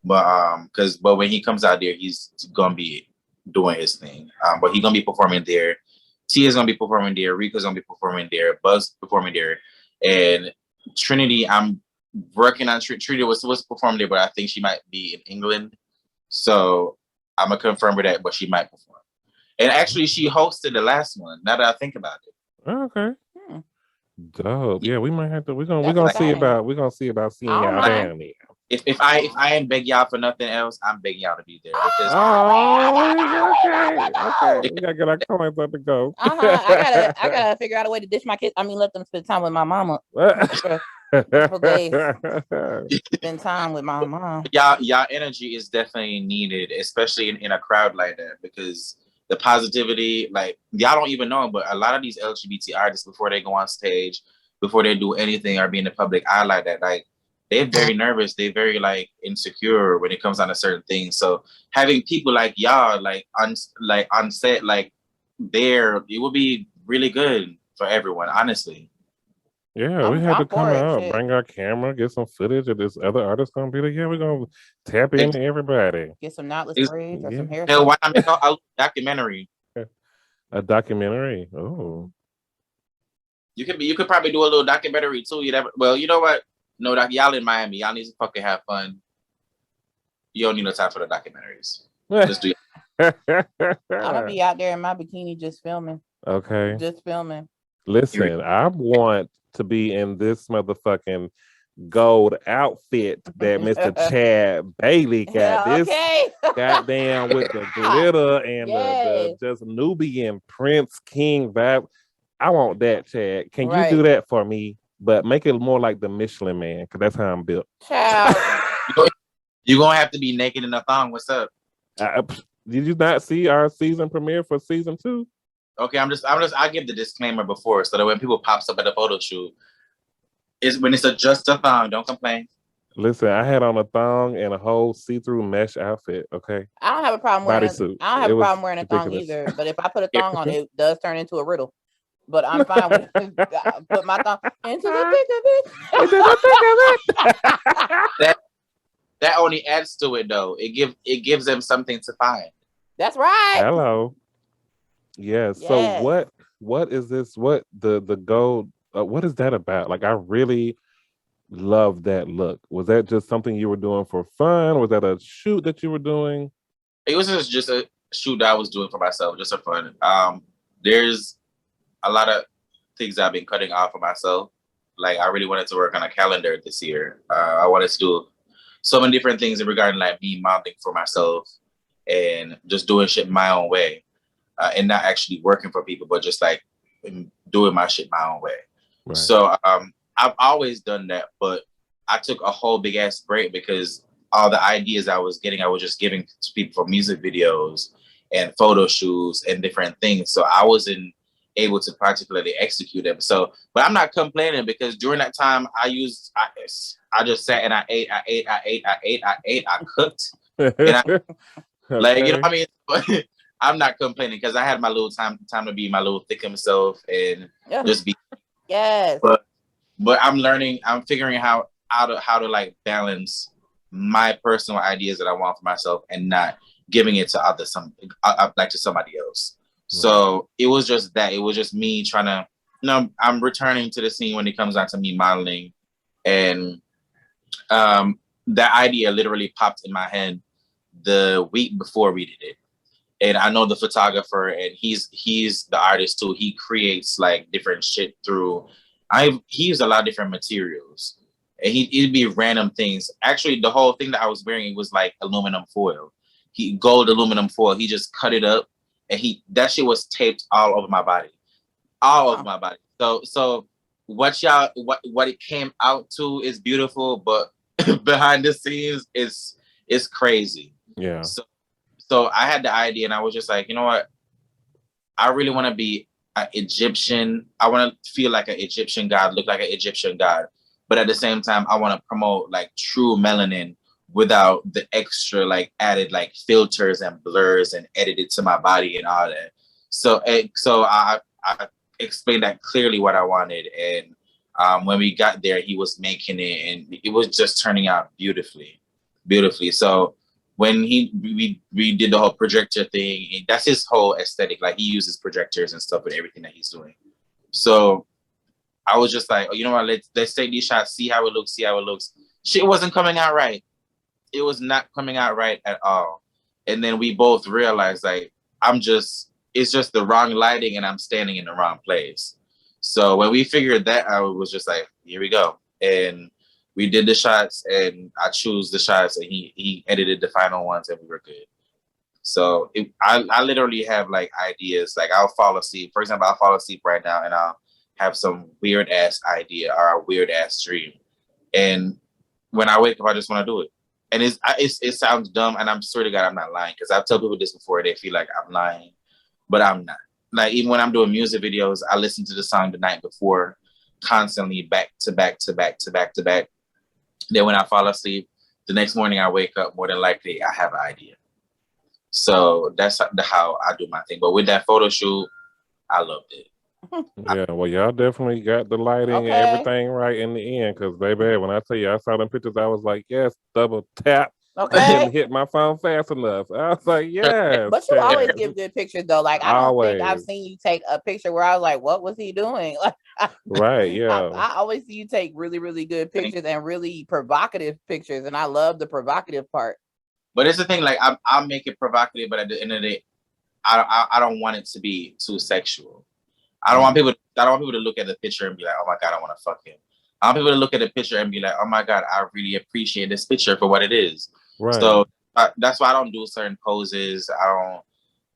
But when he comes out there, he's gonna be doing his thing. But he's gonna be performing there Tia's gonna be performing there, Rika's gonna be performing there, Buzz performing there, and Trinity. I'm working on Trinity was supposed to perform there, but I think she might be in England, so I'm gonna confirm with that. But she might perform. And actually, she hosted the last one. Now that I think about it.
Okay. Dope. Yeah, we might have to. We're gonna see about seeing
All
y'all
right.
down there.
If I ain't beg y'all for nothing else, I'm begging y'all to be there. Because
Okay. We gotta get our coins up to go.
I gotta figure out a way to ditch my kids. I mean, let them spend time with my mama. Spend time with my mom.
Y'all energy is definitely needed, especially in a crowd like that, because the positivity, like y'all don't even know, but a lot of these LGBT artists, before they go on stage, before they do anything or be in the public eye like that, like they're very nervous, they're very like insecure when it comes on to certain things. So having people like y'all like on set, like there, it would be really good for everyone, honestly.
Yeah, we had to come out, bring our camera, get some footage of this other artist gonna be like, yeah, we're gonna tap into everybody.
Get some knotless braids or some hair.
Hell, why not make a documentary?
A documentary. Oh.
You could probably do a little documentary too. Well, you know what? No, y'all in Miami. Y'all need to fucking have fun. You don't need no time for the documentaries. Just do
I'm gonna be out there in my bikini just filming.
Okay.
Just filming.
Listen, I want to be in this motherfucking gold outfit that Mr. Chad Bailey got. This goddamn with the glitter and the just Nubian Prince King vibe. I want that, Chad. Can you do that for me? But make it more like the Michelin Man, because that's how I'm built.
You're gonna have to be naked in a thong. What's up?
Did you not see our season premiere for season 2?
Okay, I give the disclaimer before so that when people pops up at a photo shoot, when it's just a thong, don't complain.
Listen, I had on a thong and a whole see-through mesh outfit. Okay,
I don't have a problem wearing
bodysuit.
I don't have a problem wearing a thong either. But if I put a thong on, it does turn into a riddle. But I'm fine with put my thong into the thick of
it. That only adds to it, though. It gives them something to find.
That's right.
Hello. Yeah. So what is this? What the gold? What is that about? Like, I really love that look. Was that just something you were doing for fun? Was that a shoot that you were doing?
It was just a shoot that I was doing for myself, just for fun. There's a lot of things I've been cutting off for myself. Like, I really wanted to work on a calendar this year. I wanted to do so many different things regarding like me modeling for myself and just doing shit my own way, and not actually working for people, but just like doing my shit my own way. Right. So I've always done that, but I took a whole big ass break because all the ideas I was just giving to people for music videos and photo shoots and different things. So I wasn't able to particularly execute them. So, but I'm not complaining because during that time I just sat and I ate, I cooked. And like, you know what I mean? I'm not complaining because I had my little time to be my little thick himself and just be.
Yes.
But I'm figuring out how to like balance my personal ideas that I want for myself and not giving it to to somebody else. So it was just that. It was just me trying to, I'm returning to the scene when it comes down to me modeling. And that idea literally popped in my head the week before we did it. And I know the photographer, and he's the artist too. He creates like different shit through, he used a lot of different materials. And it'd be random things. Actually, the whole thing that I was wearing was like aluminum foil. Gold aluminum foil. He just cut it up. And that shit was taped all over my body, over my body. So what it came out to is beautiful, but behind the scenes it's crazy.
Yeah.
So I had the idea, and I was just like, you know what? I really want to be an Egyptian. I want to feel like an Egyptian god, look like an Egyptian god, but at the same time, I want to promote like true melanin without the extra like added like filters and blurs and edited to my body and all that. So I explained that clearly what I wanted, and when we got there, he was making it, and it was just turning out beautifully. So when we did the whole projector thing, that's his whole aesthetic. Like he uses projectors and stuff with everything that he's doing. So I was just like, oh, you know what? Let's take these shots, see how it looks. Shit wasn't coming out right. It was not coming out right at all. And then we both realized like it's just the wrong lighting and I'm standing in the wrong place. So when we figured that out, it was just like, here we go. And we did the shots and I chose the shots and he edited the final ones and we were good. So I literally have like ideas. Like I'll fall asleep. For example, I'll fall asleep right now and I'll have some weird ass idea or a weird ass dream. And when I wake up, I just want to do it. And it sounds dumb. And I'm swear to God, I'm not lying. Because I've told people this before. They feel like I'm lying, but I'm not. Like even when I'm doing music videos, I listen to the song the night before constantly back to back to back to back to back. Then when I fall asleep, the next morning I wake up, more than likely I have an idea. So that's how I do my thing. But with that photo shoot, I loved it.
Yeah, well, y'all definitely got the lighting and everything right in the end. Because, baby, when I tell you I saw them pictures, I was like, yes, double tap.
Okay.
I didn't hit my phone fast enough. I was like, yes.
But you always give good pictures, though. Like, I don't think I've
Always.
seen you take a picture where I was like, what was he doing? Like,
Right, yeah.
I always see you take really, really good pictures and really provocative pictures. And I love the provocative part.
But it's the thing, like, I'll make it provocative, but at the end of the day, I don't want it to be too sexual. I don't want people to look at the picture and be like, oh my God, I want to fuck him. I want people to look at the picture and be like, oh my God, I really appreciate this picture for what it is. Right. So that's why I don't do certain poses. I don't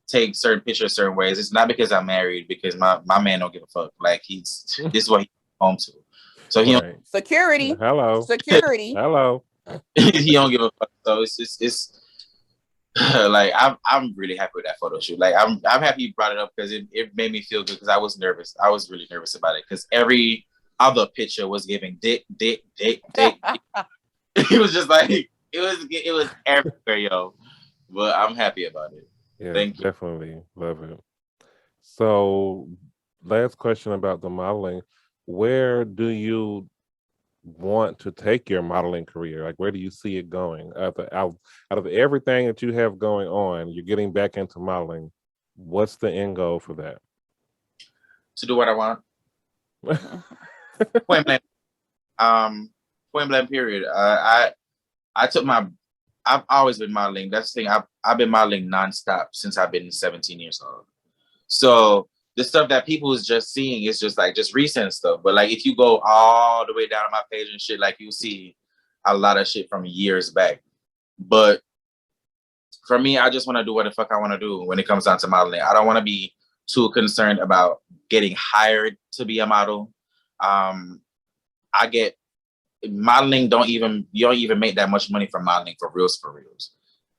take certain pictures certain ways. It's not because I'm married, because my man don't give a fuck. Like this is what he's home to. So he don't,
security.
Hello.
Security.
Hello.
He don't give a fuck. So it's like I'm really happy with that photo shoot. Like I'm happy you brought it up because it made me feel good because I was nervous. I was really nervous about it because every other picture was giving dick. It was just like it was everywhere, yo. But I'm happy about it.
Yeah,
thank you.
Definitely love it. So, last question about the modeling: where do you want to take your modeling career? Like, where do you see it going? Out of everything that you have going on, you're getting back into modeling. What's the end goal for that?
To do what I want. Point blank. Point blank. Period. I've always been modeling. That's the thing. I've been modeling nonstop since I've been 17 years old. So the stuff that people is just seeing is just recent stuff. But like if you go all the way down my page and shit, like you see a lot of shit from years back. But for me, I just want to do what the fuck I want to do when it comes down to modeling. I don't want to be too concerned about getting hired to be a model. Modeling you don't even make that much money from modeling for reals.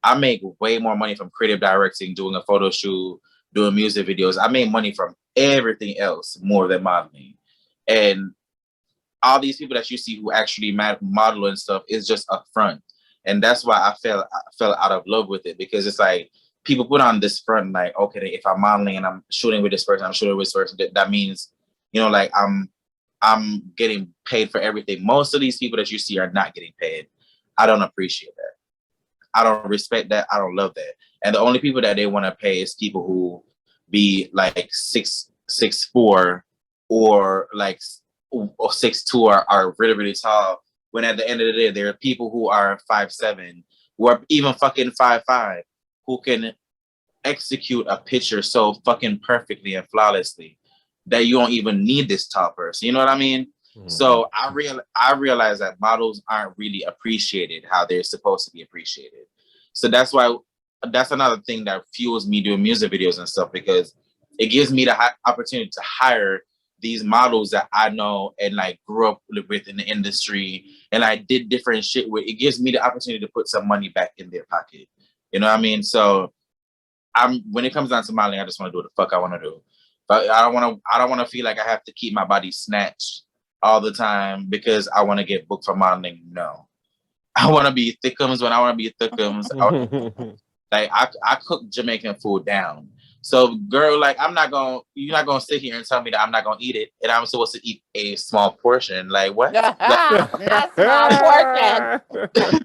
I make way more money from creative directing, doing a photo shoot, doing music videos. I made money from everything else more than modeling. And all these people that you see who actually model and stuff is just a front. And that's why I fell out of love with it, because it's like people put on this front like, okay, if I'm modeling and I'm shooting with this person, I'm shooting with this person, that means, like I'm getting paid for everything. Most of these people that you see are not getting paid. I don't appreciate that. I don't respect that. I don't love that. And the only people that they want to pay is people who be like 6'4" or like 6'2" are really, really tall. When at the end of the day, there are people who are 5'7", who are even fucking 5'5", who can execute a picture so fucking perfectly and flawlessly that you don't even need this tall person. You know what I mean? Mm-hmm. So I realize that models aren't really appreciated how they're supposed to be appreciated. So that's another thing that fuels me doing music videos and stuff, because it gives me the opportunity to hire these models that I know and like grew up with in the industry and I did different shit with. It gives me the opportunity to put some money back in their pocket. You know what I mean? So when it comes down to modeling, I just want to do what the fuck I want to do. But I don't want to feel like I have to keep my body snatched all the time because I want to get booked for modeling. No, I want to be thickums when I want to be thickums. Like I cook Jamaican food down. So girl, like you're not gonna sit here and tell me that I'm not gonna eat it and I'm supposed to eat a small portion. Like what?
A small portion.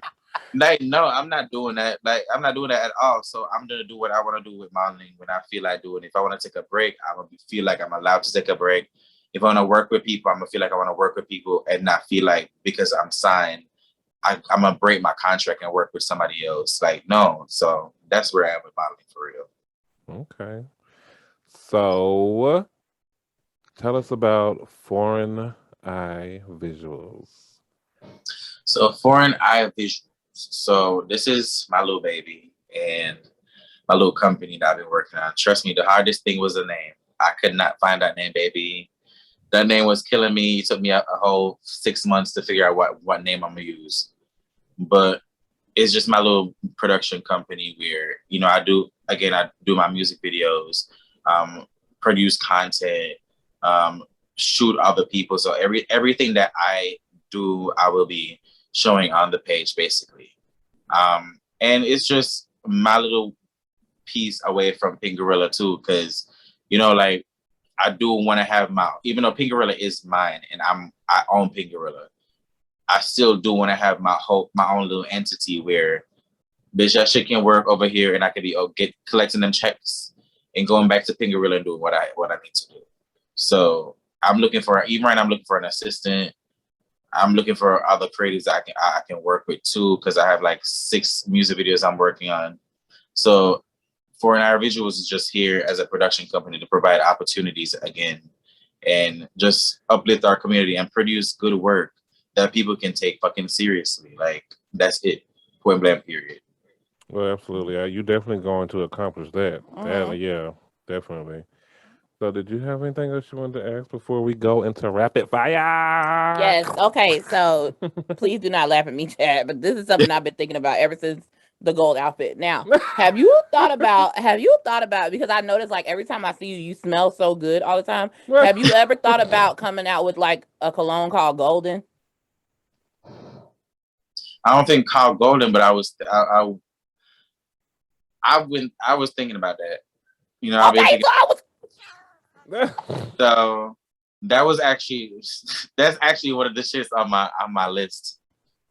Like, no, I'm not doing that. Like, I'm not doing that at all. So I'm gonna do what I want to do with modeling when I feel like doing it. If I want to take a break, I'm gonna feel like I'm allowed to take a break. If I want to work with people, I'm gonna feel like I want to work with people and not feel like because I'm signed, I'm gonna break my contract and work with somebody else. Like, no. So that's where I am with modeling for real.
Okay. So tell us about Foreign Eye Visuals.
So Foreign Eye Visuals. So this is my little baby and my little company that I've been working on. Trust me, the hardest thing was the name. I could not find that name, baby. That name was killing me. It took me a whole 6 months to figure out what name I'm gonna use. But it's just my little production company where, you know, I do my music videos, produce content, shoot other people. So everything that I do, I will be showing on the page basically. And it's just my little piece away from Pynk Gorilla too, because, you know, like I do want to have even though Pynk Gorilla is mine and I own Pynk Gorilla, I still do want to have my own little entity where bitch that shit can work over here and I can be collecting them checks and going back to Pynk Gorilla and doing what I need to do. So I'm looking for an assistant. I'm looking for other creatives I can work with too, because I have like 6 music videos I'm working on. So Foreign Eye Visuals is just here as a production company to provide opportunities again and just uplift our community and produce good work that people can take fucking seriously. Like, that's it. Point blank, period.
Well, absolutely. You definitely going to accomplish that. Yeah, definitely. So did you have anything else you wanted to ask before we go into rapid fire?
Yes. Okay. So please do not laugh at me, Chad, but this is something I've been thinking about ever since the gold outfit. Now, have you thought about, because I notice like every time I see you, you smell so good all the time. Have you ever thought about coming out with like a cologne called Golden?
I don't think called Golden, but I was thinking about that. You know,
okay,
so that's actually one of the shits on my list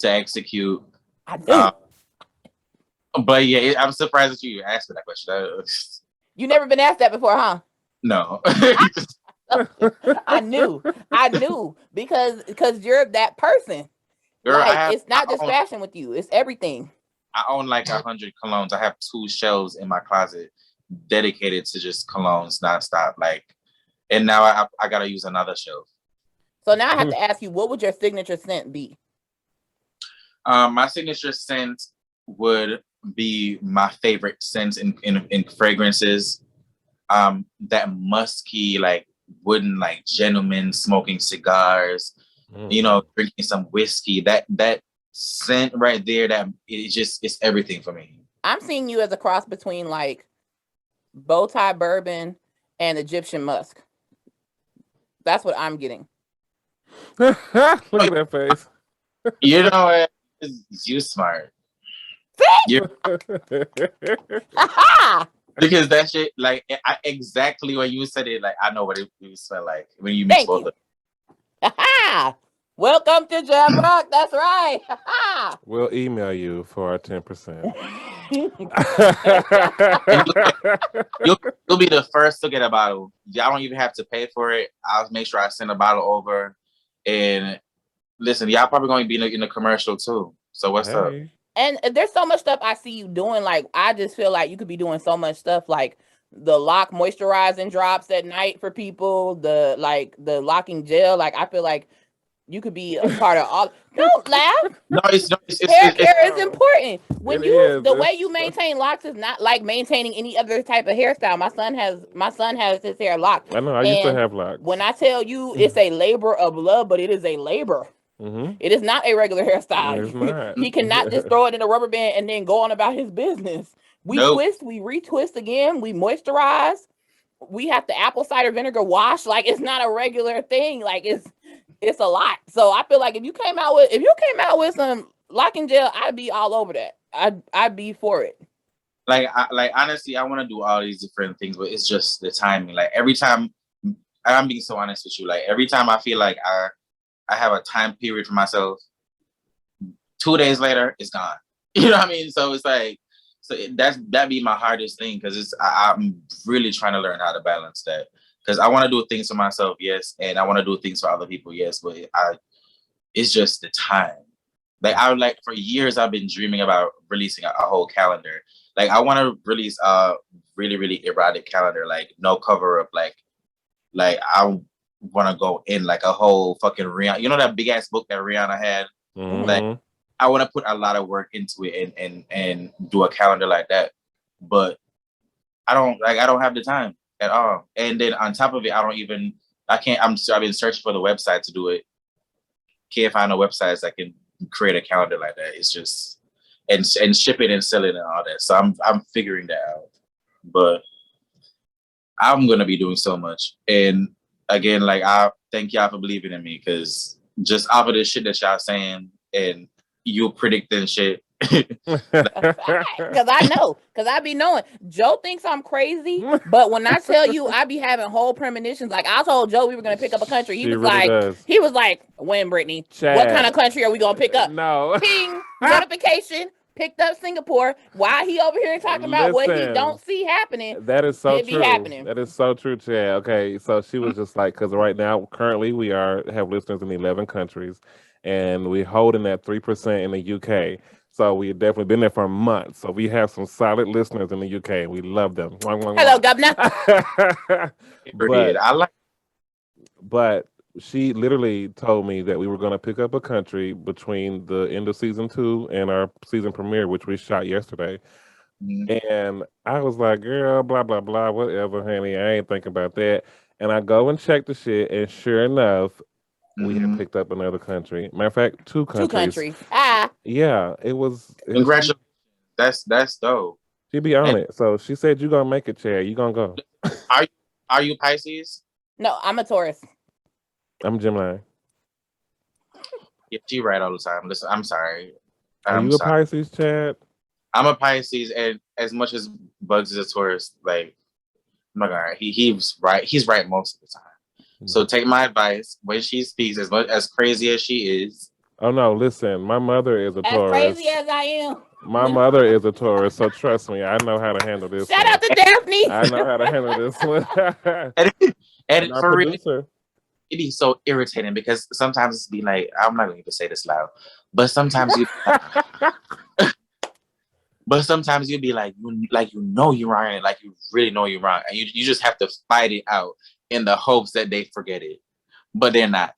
to execute.
I do.
But yeah, I'm surprised that you asked me that question.
You never been asked that before, huh?
No.
I knew because you're that person. Girl, like, it's not just fashion with you; it's everything.
I own like 100 colognes. I have 2 shelves in my closet dedicated to just colognes nonstop. Like, and now I gotta use another shelf.
So now I have to ask you, what would your signature scent be?
My signature scent would be my favorite scents in fragrances. That musky, like wooden, like gentlemen smoking cigars. You know, drinking some whiskey. That scent right there, that it's everything for me.
I'm seeing you as a cross between like bow tie bourbon and Egyptian musk. That's what I'm getting.
Look at that face.
You know what? You smart. Because that shit, like, exactly when you said it, like, I know what it smell like when you mix both of them.
Welcome to Jam Rock. That's right.
We'll email you for our 10%.
You'll be the first to get a bottle. Y'all don't even have to pay for it. I'll make sure I send a bottle over. And listen, y'all probably going to be in the commercial too. So what's up?
And there's so much stuff I see you doing. Like, I just feel like you could be doing so much stuff, like the lock moisturizing drops at night for people, the locking gel. Like, I feel like you could be a part of all. Don't laugh.
No, it's
hair care is important. When the way you maintain locks is not like maintaining any other type of hairstyle. My son has his hair locked.
I know. I used to have locks.
When I tell you it's a labor of love, but it is a labor.
Mm-hmm.
It is not a regular hairstyle.
It's not.
He cannot just throw it in a rubber band and then go on about his business. We twist, we retwist again, we moisturize. We have to apple cider vinegar wash. Like, it's not a regular thing. Like, it's a lot. So I feel like if you came out with some locking gel, I'd be all over that. I'd be for it.
Like honestly, I want to do all these different things, but it's just the timing. Like, every time, I'm being so honest with you. Like, every time I feel like I have a time period for myself, 2 days later, it's gone. You know what I mean? So it's like, that'd be my hardest thing, because I'm really trying to learn how to balance that, because I want to do things for myself, yes, and I want to do things for other people, yes, but it's just the time. Like for years I've been dreaming about releasing a whole calendar. Like I want to release a really really erotic calendar, like no cover up, like I want to go in like a whole fucking Rihanna. You know that big ass book that Rihanna had?
Mm-hmm.
Like I want to put a lot of work into it and do a calendar like that. But I don't have the time at all. And then on top of it, I've been searching for the website to do it. Can't find no websites that can create a calendar like that. It's just and ship it and sell it and all that. So I'm figuring that out. But I'm gonna be doing so much. And again, like I thank y'all for believing in me, because just off of this shit that y'all saying and you predicting shit.
Because I be knowing. Joe thinks I'm crazy, but when I tell you, I be having whole premonitions. Like I told Joe we were gonna pick up a country. He was like, when, Brittany? Chad. What kind of country are we gonna pick up?
No.
Ping, notification. Picked up Singapore. Why he over here talking about what he don't see happening?
That is so true.
Happening.
That is so true, Chad. Okay, so she was just like, because right now, currently, we have listeners in 11 countries, and we're holding that 3% in the UK. So we've definitely been there for months. So we have some solid listeners in the UK. We love them.
Hello, Governor.
But she literally told me that we were going to pick up a country between the end of season 2 and our season premiere, which we shot yesterday. And I was like, girl, blah, blah, blah, whatever, honey. I ain't thinking about that. And I go and check the shit, and sure enough, we had picked up another country. Matter of fact, 2 countries.
2 countries. Ah.
Yeah, it was.
Congratulations. That's dope.
She be on it. So she said, you going to make it, Chad. You going to go.
Are you Pisces?
No, I'm a Taurus.
I'm Gemini.
Yeah, she right all the time. Listen, I'm sorry.
Are you a Pisces, Chad?
I'm a Pisces, and as much as Bugs is a Taurus, like, oh my God, he's right. He's right most of the time. So take my advice when she speaks, as crazy as she is.
Oh no, listen, my mother is a Taurus.
As crazy as I am.
My mother is a Taurus, so trust me, I know how to handle this.
Shout out to Daphne.
I know how to handle this one.
and for real, it be so irritating, because sometimes it's be like, I'm not going to say this loud, but sometimes you but sometimes you'll be like, you know you're wrong, like you really know you're wrong, and you just have to fight it out in the hopes that they forget it, but they're not.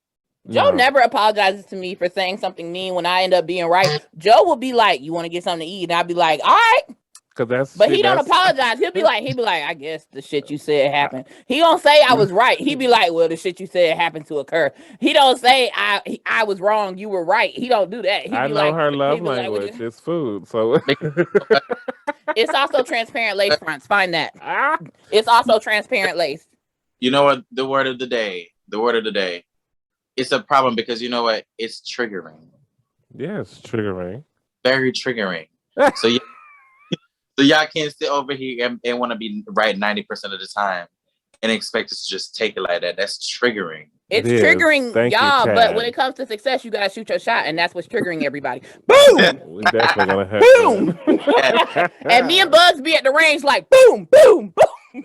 Joe never apologizes to me for saying something mean when I end up being right. Joe will be like, you want to get something to eat? And I'll be like, all right. But he don't apologize. He'll be like, I guess the shit you said happened. He don't say I was right. He be like, well, the shit you said happened to occur. He don't say I was wrong. You were right. He don't do that.
I know her love language is food. So
it's also transparent lace fronts. Find that. It's also transparent lace.
You know what? The word of the day. It's a problem, because you know what? It's triggering.
Yes, triggering.
Very triggering. So y'all can't sit over here and want to be right 90% of the time and expect us to just take it like that. That's triggering.
It's triggering y'all, but when it comes to success, you gotta shoot your shot, and that's what's triggering everybody. Boom!
We definitely gonna have
boom. And me and Bugs be at the range like boom, boom, boom.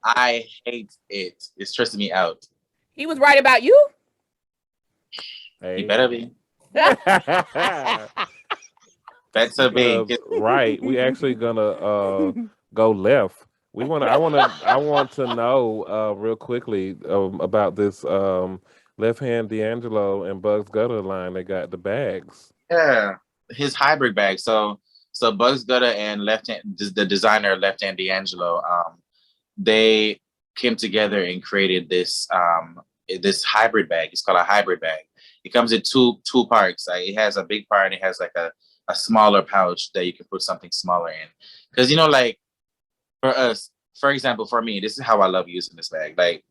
I hate it. It's stressing me out.
He was right about you.
Hey. He better be. That's a big
right. We actually gonna go left. I want to know real quickly about this Left Hand D'Angelo and Bugs Gutter line. They got the bags.
Yeah, his hybrid bag. So Bugs Gutter and Left Hand, the designer Left Hand D'Angelo, they came together and created this hybrid bag. It's called a hybrid bag. It comes in two parts. It has a big part and it has like a smaller pouch that you can put something smaller in. Because like for us, for example, for me, this is how I love using this bag. Like,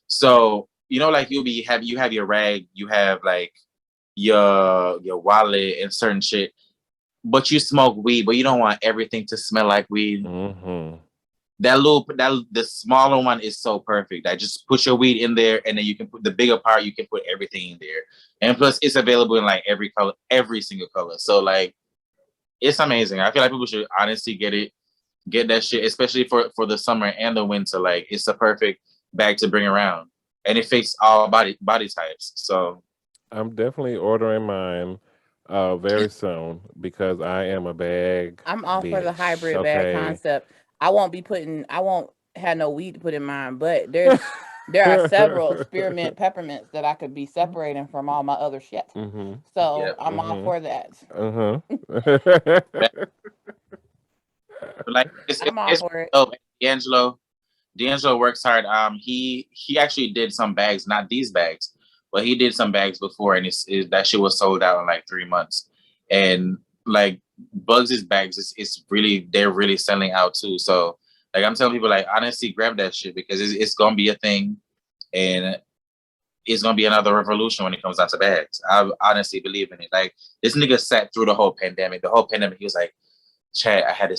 so like you have your rag, you have like your wallet and certain shit, but you smoke weed, but you don't want everything to smell like weed.
Mm-hmm.
the smaller one is so perfect. I just put your weed in there, and then you can put the bigger part. You can put everything in there, and plus it's available in like every color, every single color. So like, it's amazing. I feel like people should honestly get that shit, especially for the summer and the winter. Like, it's a perfect bag to bring around, and it fits all body types. So
I'm definitely ordering mine very soon because I am a bag.
I'm all for the
bitch,
hybrid bag concept. I won't have no weed to put in mine, but there are several spearmint peppermints that I could be separating from all my other shit.
Mm-hmm.
So
Yep.
I'm all for that.
like,
I'm all for it.
Oh, D'Angelo works hard. He actually did some bags, not these bags, but he did some bags before, and that shit was sold out in like 3 months. And like Bugs' bags, they're really selling out too. So like, I'm telling people, like, honestly, grab that shit because it's gonna be a thing, and it's gonna be another revolution when it comes down to bags. I honestly believe in it. Like, this nigga sat through the whole pandemic. He was like, Chad, I have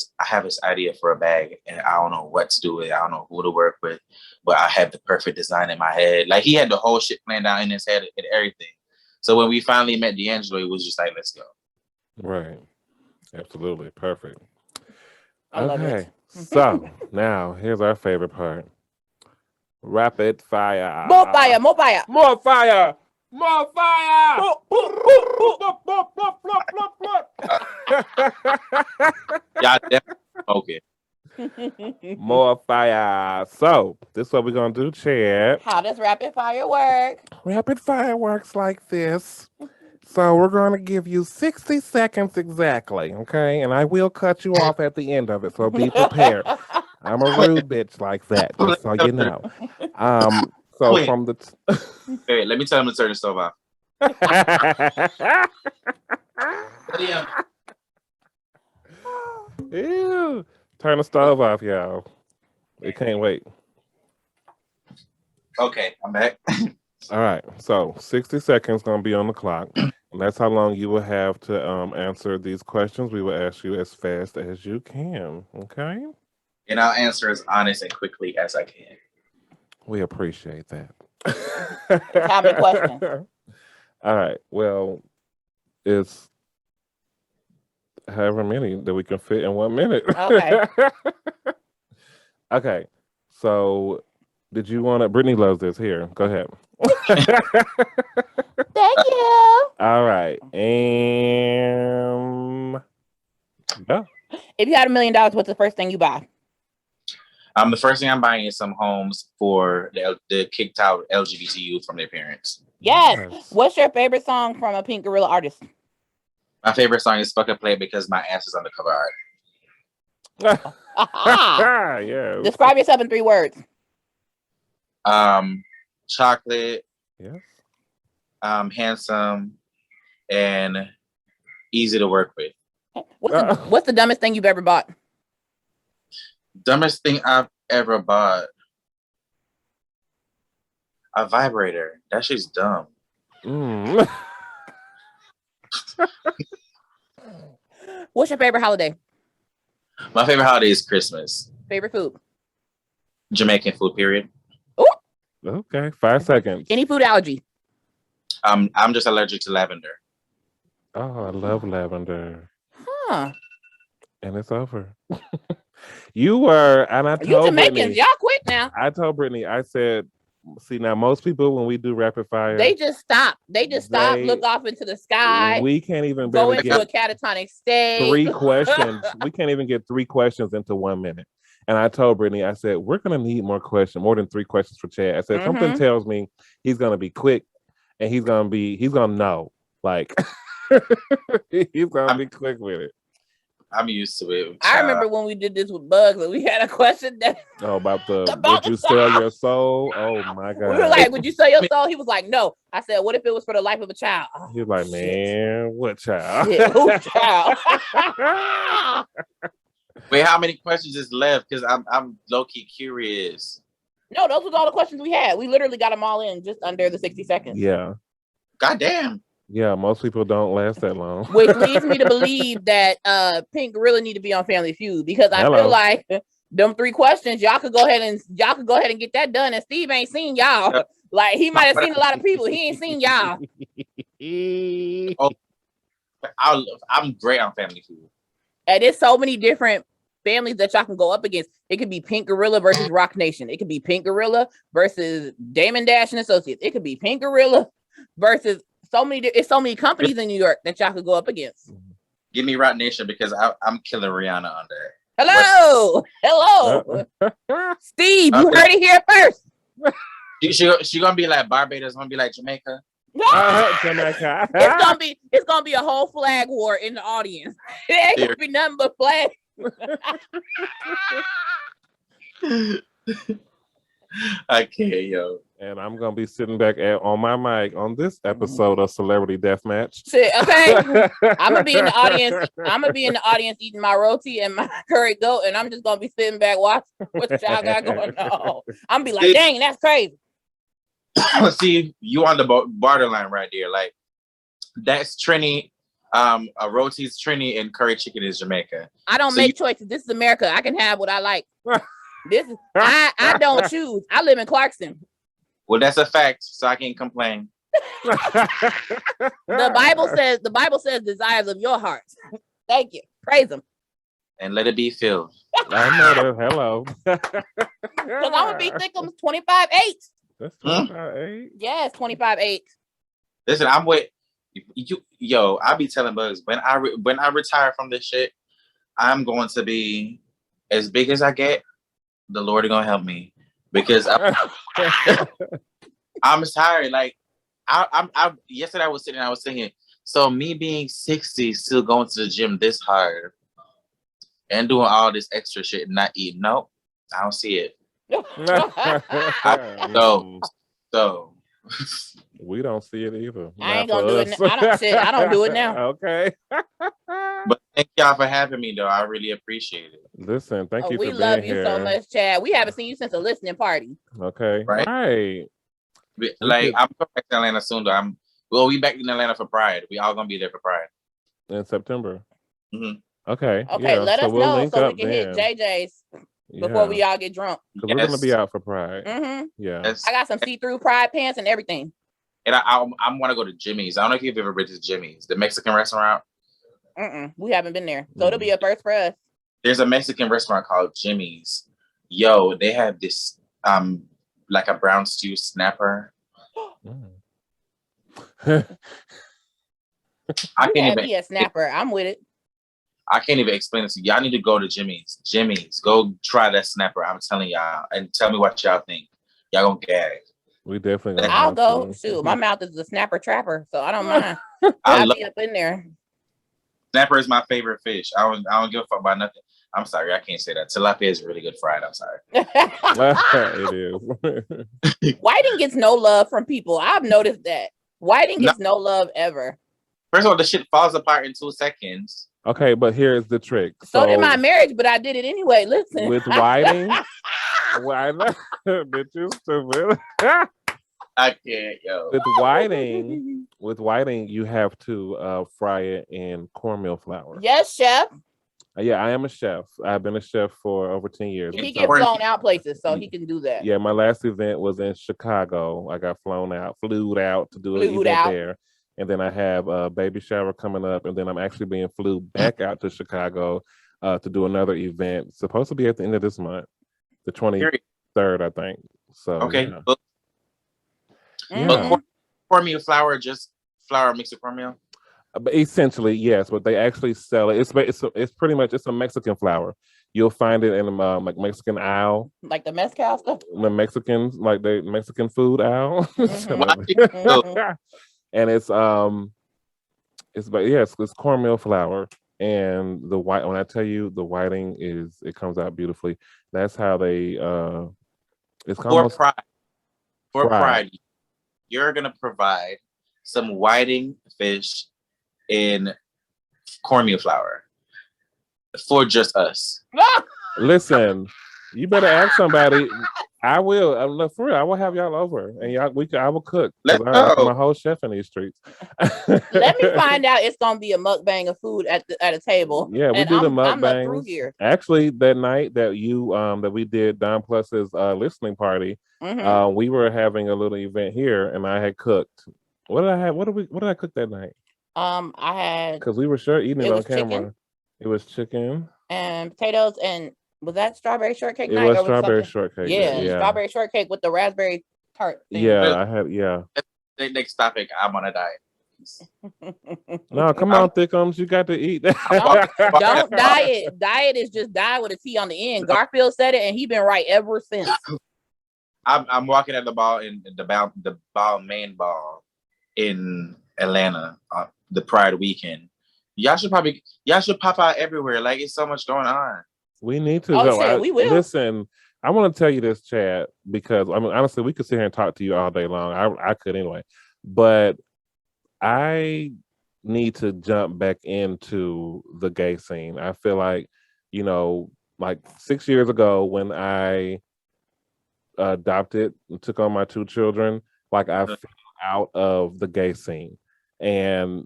this idea for a bag, and I don't know what to do with it. I don't know who to work with, but I have the perfect design in my head. Like, he had the whole shit planned out in his head and everything. So when we finally met D'Angelo, it was just like, let's go.
Right. Absolutely. Perfect.
I love it.
So now here's our favorite part. Rapid fire.
More fire, more fire.
More fire. More fire.
Y'all definitely okay.
More fire. So this is what we're gonna do, Chad.
How does rapid fire work?
Rapid fire works like this. So we're gonna give you 60 seconds exactly, okay? And I will cut you off at the end of it, so be prepared. I'm a rude bitch like that, just so you know. So
Wait.
from the
Wait, let me tell him to turn the stove off.
Ew. Turn the stove off, y'all. It can't wait.
Okay, I'm back.
All right, so 60 seconds gonna be on the clock, and that's how long you will have to answer these questions. We will ask you as fast as you can. Okay.
And I'll answer as honest and quickly as I can.
We appreciate that.
How many questions?
All right. Well, it's however many that we can fit in 1 minute.
Okay.
Okay. So, did you want to? Brittany loves this. Here, go ahead.
Thank you.
All right. And yeah.
If you had $1 million, what's the first thing you buy?
The first thing I'm buying is some homes for the kicked out LGBTQ from their parents.
Yes. What's your favorite song from a Pynk Gorilla artist?
My favorite song is "Fucking Play" because my ass is on the cover art.
Yeah.
Describe yourself in 3 words.
Chocolate.
Yes.
Handsome, and easy to work with.
What's the dumbest thing you've ever bought?
Dumbest thing I've ever bought. A vibrator. That shit's dumb.
What's your favorite holiday?
My favorite holiday is Christmas.
Favorite food?
Jamaican food, period.
Okay, 5 seconds.
Any food allergy?
I'm just allergic to lavender.
Oh, I love lavender.
Huh.
And it's over. You were, and I told
You Jamaicans,
Brittany,
y'all quick now.
I told Brittany, I said, see, now most people, when we do rapid fire,
They just stop. Look off into the sky.
We can't even
go
barely
into
get
a catatonic state.
3 questions. We can't even get 3 questions into 1 minute. And I told Brittany, I said, we're going to need more than 3 questions for Chad. I said, something tells me he's going to be quick and he's going to know. Like, he's going to be quick with it.
I'm used to it.
I remember when we did this with Bugs and we had a question that
about would you sell your soul? Oh my God.
We were like, would you sell your soul? He was like, no. I said, what if it was for the life of a child? Oh,
he was like, man, what child?
Shit, who child?
Wait, how many questions is left? Because I'm low-key curious.
No, those was all the questions we had. We literally got them all in just under the 60 seconds.
Yeah.
Goddamn.
Yeah, most people don't last that long.
Which leads me to believe that Pynk Gorilla need to be on Family Feud because I feel like them 3 questions, y'all could go ahead and get that done. And Steve ain't seen y'all. Like he might have seen a lot of people. He ain't seen y'all.
Oh, I'm great on Family Feud.
And there's so many different families that y'all can go up against. It could be Pynk Gorilla versus Rock Nation. It could be Pynk Gorilla versus Damon Dash and Associates. It could be Pynk Gorilla versus so many companies in New York that y'all could go up against.
Give me Rock Nation because I'm killing Rihanna on there.
Hello. Steve, you heard it here first.
She gonna be like Barbados, gonna be like Jamaica.
Jamaica.
It's gonna be a whole flag war in the audience. It ain't gonna be nothing but flag.
I can't, yo.
And I'm gonna be sitting back on my mic on this episode of Celebrity Deathmatch.
Shit, okay. I'm gonna be in the audience. I'm gonna be in the audience eating my roti and my curry goat, and I'm just gonna be sitting back watching what y'all got going on. I'm gonna be like, dang, that's crazy.
See, you on the borderline right there. Like that's Trini. A roti's Trini and curry chicken is Jamaica.
I don't make choices. This is America. I can have what I like. I don't choose. I live in Clarkston.
Well, that's a fact, so I can't complain.
The Bible says desires of your heart. Thank you. Praise him.
And let it be filled.
I know that. Hello.
Because I'm gonna be Thickums 25-8.
That's 25-8.
Yes, 25-8.
Listen, I'm with you. Yo, I be telling Bugs when I retire from this shit, I'm going to be as big as I get. The Lord is gonna help me because I'm tired. Like I'm yesterday I was thinking, so me being 60, still going to the gym this hard and doing all this extra shit and not eating. Nope, I don't see it. So
we don't see it either.
I ain't gonna do it. I don't do it now.
Okay.
But thank y'all for having me, though. I really appreciate it.
Listen, thank you for being here.
We love you so much, Chad. We haven't seen you since a listening party.
Okay.
Right. Like I'm going back to Atlanta soon, though. We back in Atlanta for Pride. We all gonna be there for Pride
in September.
Mm-hmm.
Okay.
Okay. Let us know so we can hit JJ's before we all get drunk.
We're gonna be out for Pride.
Mm-hmm.
Yeah.
Yes.
I got some see-through Pride pants and everything.
And I want to go to Jimmy's. I don't know if you've ever been to Jimmy's, the Mexican restaurant.
We haven't been there, so it'll be a first for us.
There's a Mexican restaurant called Jimmy's. Yo, they have this like a brown stew snapper.
I can't even be a snapper. I'm with it.
I can't even explain it to you. Y'all need to go to Jimmy's. Go try that snapper. I'm telling y'all, and tell me what y'all think. Y'all gonna gag.
We definitely.
I'll go. Shoot, my mouth is a snapper trapper, so I don't mind. I'll be up in there.
Snapper is my favorite fish. I don't give a fuck about nothing. I'm sorry, I can't say that. Tilapia is really good fried. I'm sorry.
It is.
Whiting gets no love from people. I've noticed that. Whiting gets no love ever.
First of all, the shit falls apart in 2 seconds.
Okay, but here's the trick.
So did my marriage, but I did it anyway. Listen.
With whiting, bitch, you stupid.
I can't, yo.
With whiting, you have to fry it in cornmeal flour.
Yes, chef.
Yeah, I am a chef. I've been a chef for over 10 years.
He gets flown out places, so he can do that.
Yeah, my last event was in Chicago. I got flew out to do an event there. And then I have a baby shower coming up, and then I'm actually being flew back out to Chicago to do another event. It's supposed to be at the end of this month, the 23rd, I think. So
okay.
Yeah.
Cornmeal flour, just flour mixed with cornmeal.
But essentially, yes, but they actually sell it. It's pretty much a Mexican flour. You'll find it in like Mexican aisle,
like the mezcal stuff.
The Mexicans, like the Mexican food aisle. And it's cornmeal flour, and the white. When I tell you the whiting it comes out beautifully. That's how they. It's
for Pride. You're gonna provide some whiting fish in cornmeal flour for just us.
Listen, you better ask somebody I will. Look, for real, I will have y'all over, and y'all I will cook
Let's
because I'm
go.
a whole chef in these streets.
Let me find out. It's gonna be a mukbang of food at a table.
Yeah, we
and
do the
I'm not through
mukbangs.
here.
Actually, that night that that we did Don Plus's listening party, we were having a little event here, and I had cooked. What did I have? What did I cook that night?
I had
Because we were sure eating it on camera.
Chicken.
It was chicken
And potatoes, and was that strawberry shortcake
it
night?
was
Or
strawberry
something?
shortcake.
Yeah, strawberry shortcake with the raspberry tart thing.
Yeah, I had
Next topic, I'm on a diet.
No, come on, Thickums, you got to eat.
Don't diet. Diet is just die with a T on the end. Garfield said it, and he been right ever since.
I'm walking at the ball in the main ball in Atlanta the Pride weekend. Y'all should pop out everywhere. Like, it's so much going on.
We need to
go.
Shit,
we will.
Listen, I want to tell you this, Chad, because I mean, honestly, we could sit here and talk to you all day long. I could anyway, but I need to jump back into the gay scene. I feel like, like 6 years ago when I adopted and took on my 2 children, like I fell out of the gay scene and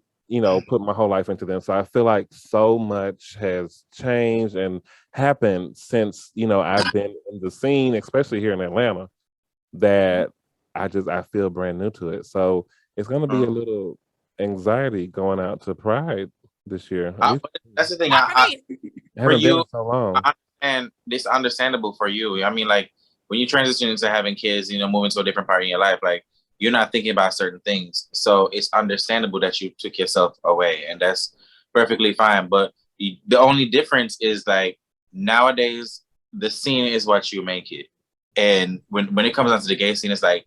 put my whole life into them. So I feel like so much has changed and happened since I've been in the scene, especially here in Atlanta, that I feel brand new to it. So it's gonna be a little anxiety going out to Pride this year.
That's the thing.
For you, so long.
And it's understandable for you. I mean, like, when you transition into having kids, moving to a different part in your life, like, you're not thinking about certain things. So it's understandable that you took yourself away, and that's perfectly fine. But the only difference is, like, nowadays, the scene is what you make it. And when it comes down to the gay scene, it's like,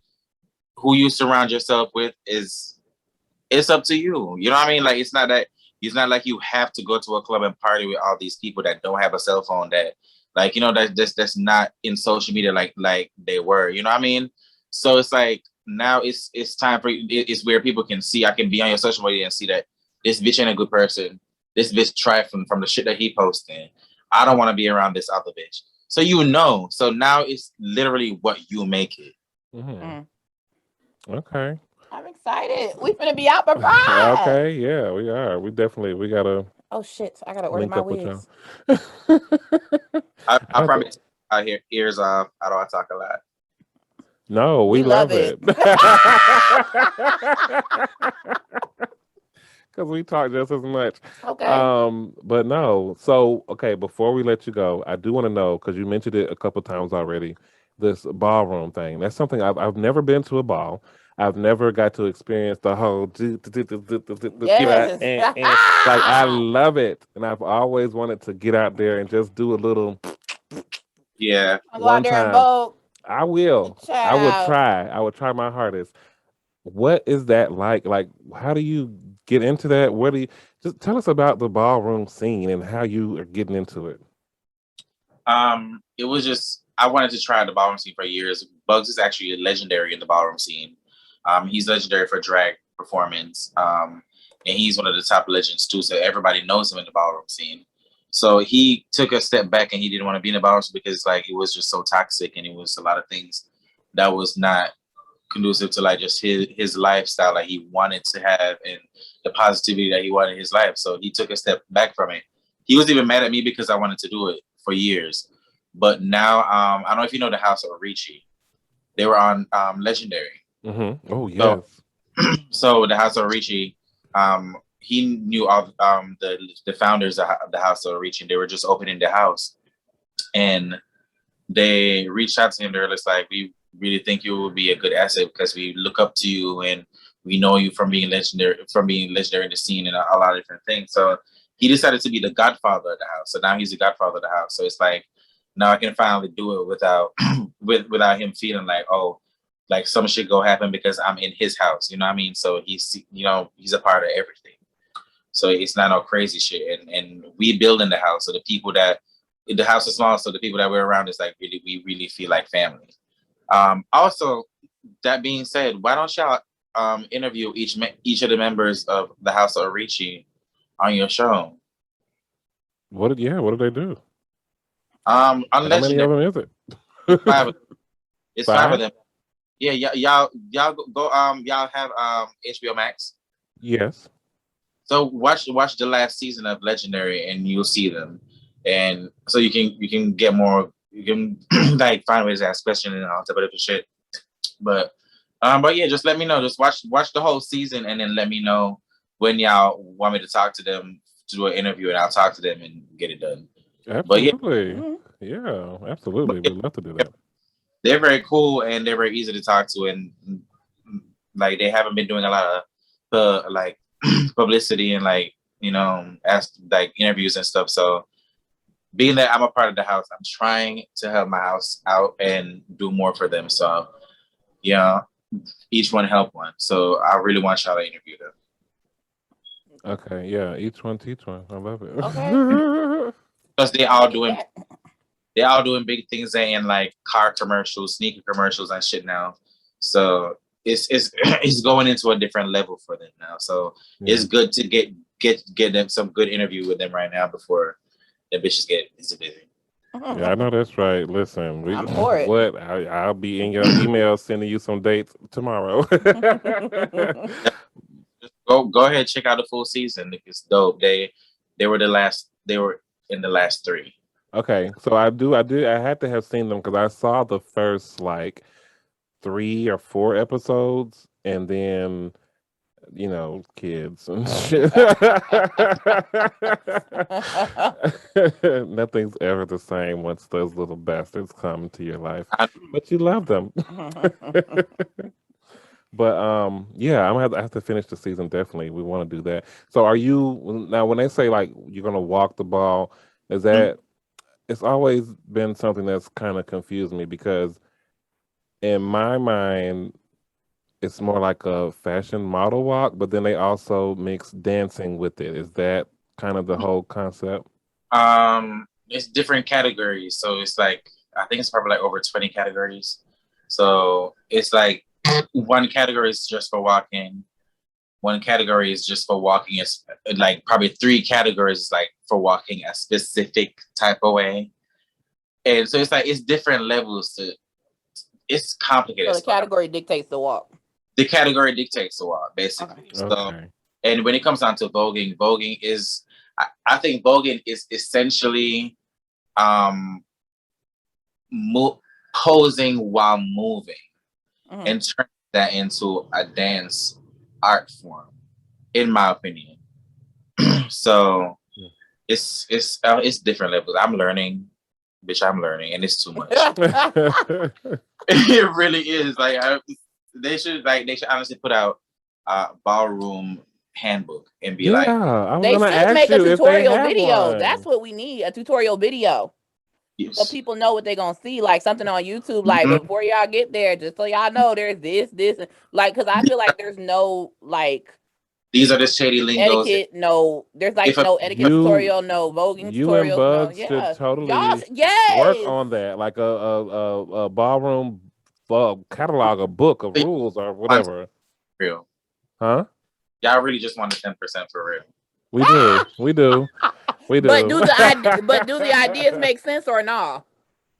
who you surround yourself with it's up to you. You know what I mean? Like, it's not like you have to go to a club and party with all these people that don't have a cell phone, that, like, that's not in social media like they were. You know what I mean? So it's like, now it's time for it's where people can see. I can be on your social media and see that this bitch ain't a good person. This bitch tried from the shit that he posted. I don't want to be around this other bitch. So So now it's literally what you make it.
Okay.
I'm excited. We're gonna be out for Pride.
Okay, yeah, we are. We gotta.
Oh shit! I gotta order my wigs.
I promise. I hear ears off. I don't talk a lot.
No, we love it. Because we talk just as much.
Okay.
But no. So, okay, before we let you go, I do want to know, because you mentioned it a couple times already, this ballroom thing. That's something I've never been to a ball. I've never got to experience the whole
yes.
Like, I love it. And I've always wanted to get out there and just do a little
yeah.
Go out there and vote.
I will.
Child.
I would try my hardest. What is that like? Like, how do you get into that? What do you just tell us about the ballroom scene and how you are getting into it?
It was just, I wanted to try the ballroom scene for years. Bugs is actually legendary in the ballroom scene. He's legendary for drag performance. And he's one of the top legends too. So everybody knows him in the ballroom scene. So he took a step back and he didn't want to be in the ballroom because, like, it was just so toxic and it was a lot of things that was not conducive to, like, just his lifestyle that he wanted to have and the positivity that he wanted in his life. So he took a step back from it. He was even mad at me because I wanted to do it for years. But now, I don't know if you know the House of Ricci. They were on Legendary.
Mm-hmm. Oh, yes.
So the House of Ricci, he knew of the founders of the House of Ricci, and they were just opening the house. And they reached out to him. They're just like, we really think you will be a good asset because we look up to you and we know you from being legendary in the scene and a lot of different things. So he decided to be the godfather of the house. So now he's the godfather of the house. So it's like, now I can finally do it without without him feeling like, oh, like some shit go happen because I'm in his house. You know what I mean? So he's a part of everything. So it's not no crazy shit. And we build in the house. So the house is small. So the people that we're around is like, we really feel like family. Also, that being said, why don't y'all interview each of the members of the House of Ricci on your show?
What did they do?
On
How many of them is it?
It's 5 of them. Yeah, y'all go y'all have HBO Max.
Yes.
So watch the last season of Legendary and you'll see them. And so you can get more, you can like find ways to ask questions and all type of different shit. But yeah, just let me know. Just watch the whole season and then let me know when y'all want me to talk to them to do an interview and I'll talk to them and get it done.
Absolutely.
But
yeah, absolutely. We'd love to do that.
They're very cool and they're very easy to talk to, and like they haven't been doing a lot of like publicity and like, you know, like interviews and stuff. So being that I'm a part of the house, I'm trying to help my house out and do more for them. So yeah, each one help one. So I really want y'all to interview them.
Okay, yeah, each one teach one. I love it.
Okay.
Plus they all doing big things and like car commercials, sneaker commercials and shit now. So it's going into a different level for them now. So it's good to get them some good interview with them right now before the bitches get busy.
Yeah, I know that's right. Listen,
I'm for it.
What I'll be in your email sending you some dates tomorrow.
Just go ahead, check out the full season. It's dope. They were in the last 3.
Okay, so I had to have seen them because I saw the first like 3 or 4 episodes, and then you know, kids and shit. Nothing's ever the same once those little bastards come to your life, but you love them. But yeah, I have to finish the season. Definitely, we want to do that. So, are you now? When they say like you're gonna walk the ball, is that? It's always been something that's kind of confused me because in my mind, it's more like a fashion model walk, but then they also mix dancing with it. Is that kind of the whole concept?
It's different categories. So it's like, I think it's probably like over 20 categories. So it's like one category is just for walking. One category is just for walking. It's like probably 3 categories like for walking a specific type of way. And so it's like, it's different levels it's complicated.
So the category dictates the walk.
The category dictates the walk, basically.
Okay.
So, and when it comes down to voguing is, I think voguing is essentially posing while moving and turning that into a dance art form, in my opinion. So it's different levels. I'm learning, and it's too much. It really is. Like they should honestly put out a ballroom handbook and be like,
they should make a tutorial video. That's what we need, a tutorial video. Yes. So people know what they're gonna see, like something on YouTube, like before y'all get there, just so y'all know there's this, like, because I feel like there's no like
these are the shady lingos.
Etiquette, no, there's like no etiquette tutorial, no voguing tutorial.
And Bugs should totally work on that, like a ballroom catalog, a book of rules or whatever.
Real,
huh?
Y'all really just want the 10% for real.
We do.
But do the ideas make sense or not?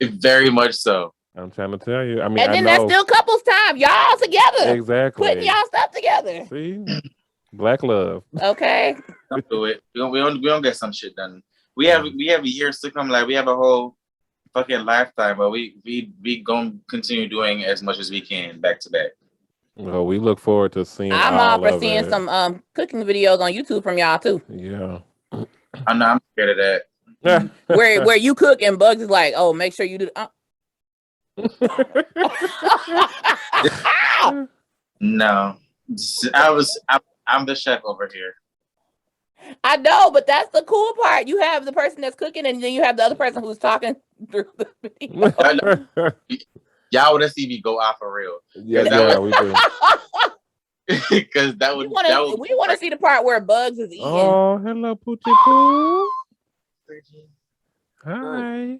Very much so.
I'm trying to tell you. I mean,
and then that's still couples time. Y'all together.
Exactly.
Putting y'all stuff together.
See, black love.
Okay.
Don't do it. We don't get some shit done. We have years to come. Like we have a whole fucking lifetime, but we gonna continue doing as much as we can back to back.
Well, we look forward to seeing.
I'm all for seeing some cooking videos on YouTube from y'all too.
Yeah.
I'm scared of that.
where you cook and Bugs is like, oh, make sure you do.
No, I'm the chef over here.
I know, but that's the cool part. You have the person that's cooking, and then you have the other person who's talking through the video.
Y'all would have seen me go off for real.
Yeah, we do.
Because that would.
We want to see the part where Bugs is eating.
Oh, hello, Poochie Poo. Hi.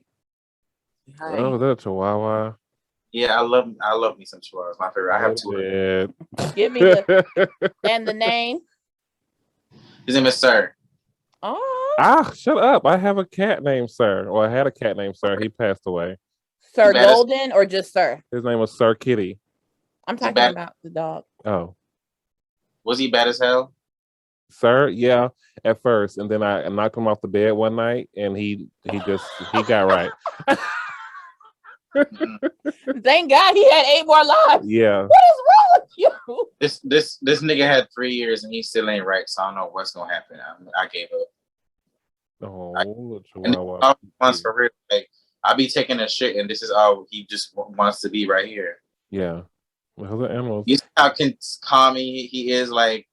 Oh, that's a Chihuahua.
Yeah, I love me some Chihuahuas. My favorite. I have 2.
Give me and the name.
His name is Sir.
Oh.
Shut up! I have a cat named Sir. Or I had a cat named Sir. He passed away.
Sir Golden or just Sir?
His name was Sir Kitty.
I'm talking about the dog.
Oh.
Was he bad as hell?
Sir, yeah, at first. And then I knocked him off the bed one night and he got right.
Thank God he had 8 more lives.
Yeah.
What is wrong with you?
This nigga had 3 years and he still ain't right, so I don't know what's gonna happen. I gave up.
Oh,
once for real, like I be taking a shit and this is all he just wants to be right here.
Yeah. Well, the animals.
You see how calm he is, like.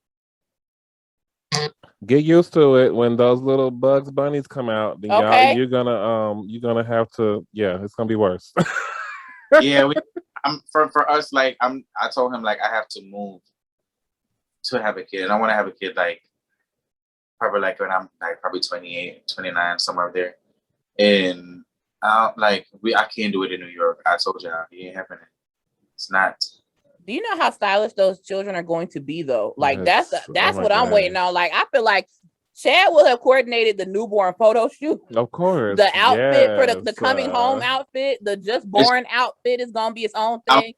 Get used to it when those little Bugs Bunnies come out. Then you're gonna have to. Yeah, it's gonna be worse.
Yeah, for us. Like I told him like I have to move to have a kid, and I want to have a kid like probably like when I'm like probably 28, 29, somewhere there. And I can't do it in New York. I told y'all it ain't happening. It's not.
Do you know how stylish those children are going to be though? Like
yes.
that's what I'm waiting on. Like I feel like Chad will have coordinated the newborn photo shoot.
Of course.
The outfit for the coming home outfit, the just born outfit is gonna be its own thing.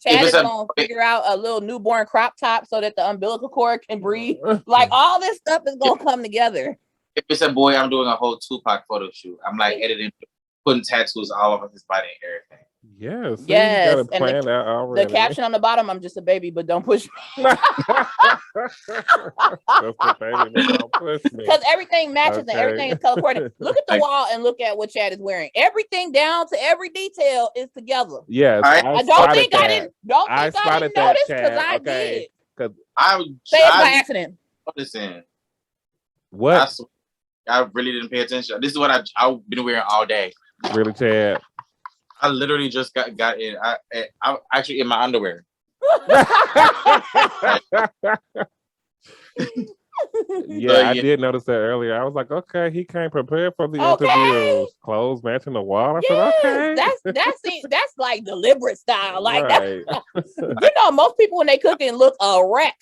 Chad is gonna figure out a little newborn crop top so that the umbilical cord can breathe. Like all this stuff is gonna come together.
If it's a boy, I'm doing a whole Tupac photo shoot. I'm like editing, putting tattoos all over his body and everything.
Yes.
Yes.
You gotta plan that already.
The caption on the bottom, I'm just a baby, but don't push me. Because everything matches and everything is color coordinated. Look at the wall and look at what Chad is wearing. Everything down to every detail is together.
Yes.
I don't think I didn't notice because I did.
Because
say it by accident.
Listen.
What?
I really didn't pay attention. This is what I've been wearing all day.
Really, Chad?
I literally just got in. I'm actually in my underwear.
Yeah, I did notice that earlier. I was like, okay, he came prepared for the interviews. Clothes matching the wall. I said, okay.
That's like deliberate style. Like right. You know, most people when they cooking look a wreck.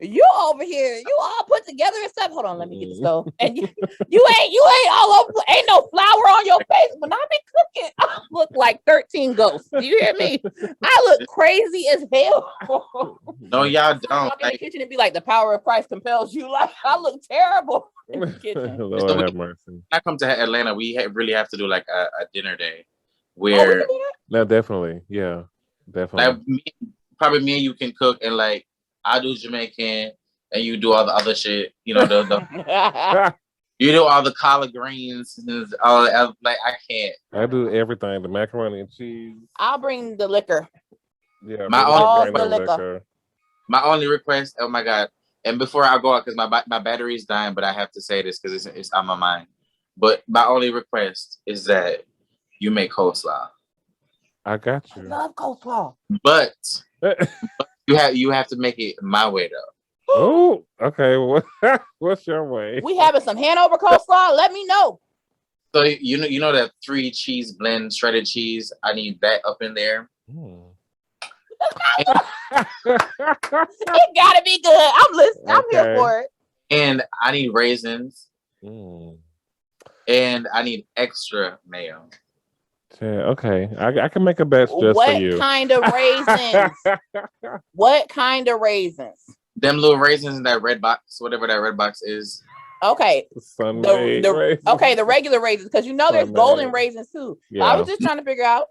You over here, you all put together and stuff. Hold on, let me get the stove. And you ain't all over. Ain't no flour on your face. When I be cooking, I look like 13 ghosts. Do you hear me? I look crazy as hell.
No, y'all don't.
Walk in the kitchen and be like, the power of Christ compels you. Like I look terrible in the kitchen.
Lord have mercy.
When I come to Atlanta, we really have to do like a dinner day where.
No, definitely, yeah, definitely.
Like probably me and you can cook and like. I do Jamaican and you do all the other shit. You know, you do all the collard greens and all that. Like I can't.
I do everything. The macaroni and cheese.
I'll bring the liquor.
Yeah,
my only request. Oh my God! And before I go out, because my battery is dying, but I have to say this because it's on my mind. But my only request is that you make coleslaw.
I got you.
I love coleslaw,
but. You have to make it my way though.
Oh, okay. What's your way?
We having some Hanover coleslaw. Let me know.
So you know that 3 cheese blend shredded cheese. I need that up in there.
It gotta be good. I'm listening. Okay. I'm here for it.
And I need raisins. And I need extra mayo.
Okay, I can make a batch just for you.
What kind of raisins? What kind of raisins?
Them little raisins in that red box, whatever that red box is.
Okay.
Okay,
the regular raisins, because you know there's golden raisins too. Yeah. I was just trying to figure out.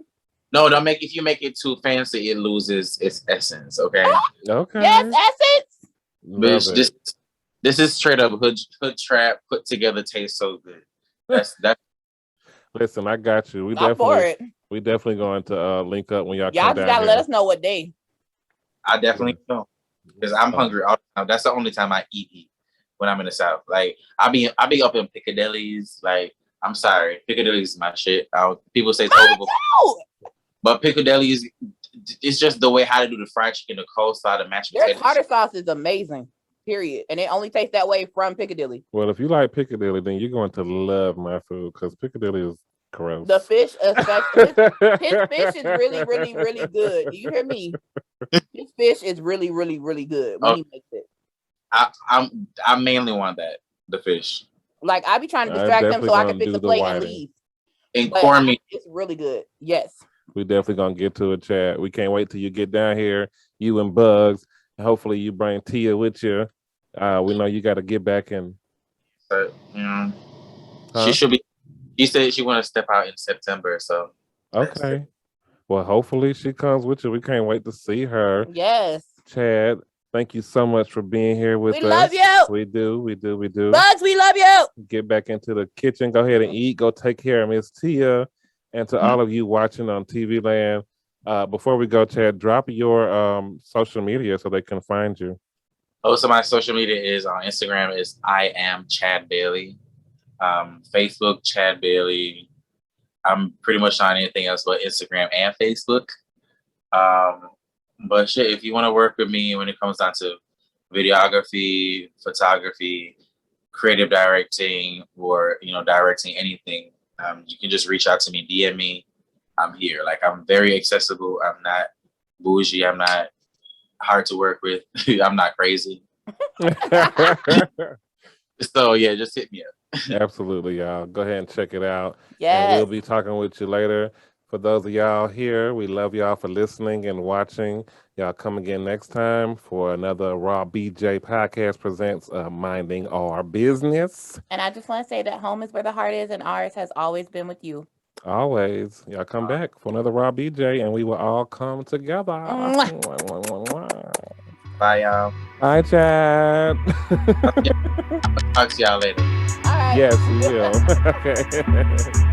No, if you make it too fancy, it loses its essence. Okay.
Okay.
Yes, essence.
Bitch, this is straight up hood trap put together. Tastes so good. That's.
Listen, I got you. We definitely going to link up when y'all come down.
Y'all just gotta let us know what day.
I definitely know because I'm hungry all the time. That's the only time I eat when I'm in the South. Like I be up in Piccadilly's. Like I'm sorry, Piccadilly's is my shit. People say it's horrible, but Piccadilly's it's just the way how to do the fried chicken, the coleslaw, the mashed potatoes.
Their tartar sauce is amazing. Period. And it only tastes that way from Piccadilly.
Well, if you like Piccadilly, then you're going to love my food because Piccadilly is gross.
The fish, his fish is really, really, really good. Do you hear me? His fish is really, really, really good when he makes it.
I mainly want the fish.
Like I be trying to distract them so I can fix a plate and leave.
And cornmeal.
It's really good. Yes.
We definitely gonna get to it, Chad. We can't wait till you get down here, you and Bugs. And hopefully you bring Tia with you. We know you got to get back and.
She should be. She said she want to step out in September, so.
Okay. Well, hopefully she comes with you. We can't wait to see her.
Yes.
Chad, thank you so much for being here with us.
We love you.
We do.
Bugs, we love you.
Get back into the kitchen. Go ahead and eat. Go take care of Miss Tia. And to all of you watching on TV Land, before we go, Chad, drop your social media so they can find you.
Oh, so my social media is on Instagram is I am Chad Bailey. Facebook, Chad Bailey. I'm pretty much on anything else but Instagram and Facebook. But shit, if you want to work with me when it comes down to videography, photography, creative directing, or directing anything, you can just reach out to me, DM me. I'm here. Like, I'm very accessible. I'm not bougie. I'm not hard to work with. I'm not crazy. So yeah, just hit me up.
Absolutely, y'all. Go ahead and check it out.
Yes.
And we'll be talking with you later. For those of y'all here, we love y'all for listening and watching. Y'all come again next time for another Raw BJ podcast presents Minding Our Business.
And I just want to say that home is where the heart is, and ours has always been with you.
Always. Y'all come back for another Raw BJ, and we will all come together.
Bye, y'all.
Bye, Chad.
Talk to y'all later.
All right.
Yes, we will. Okay.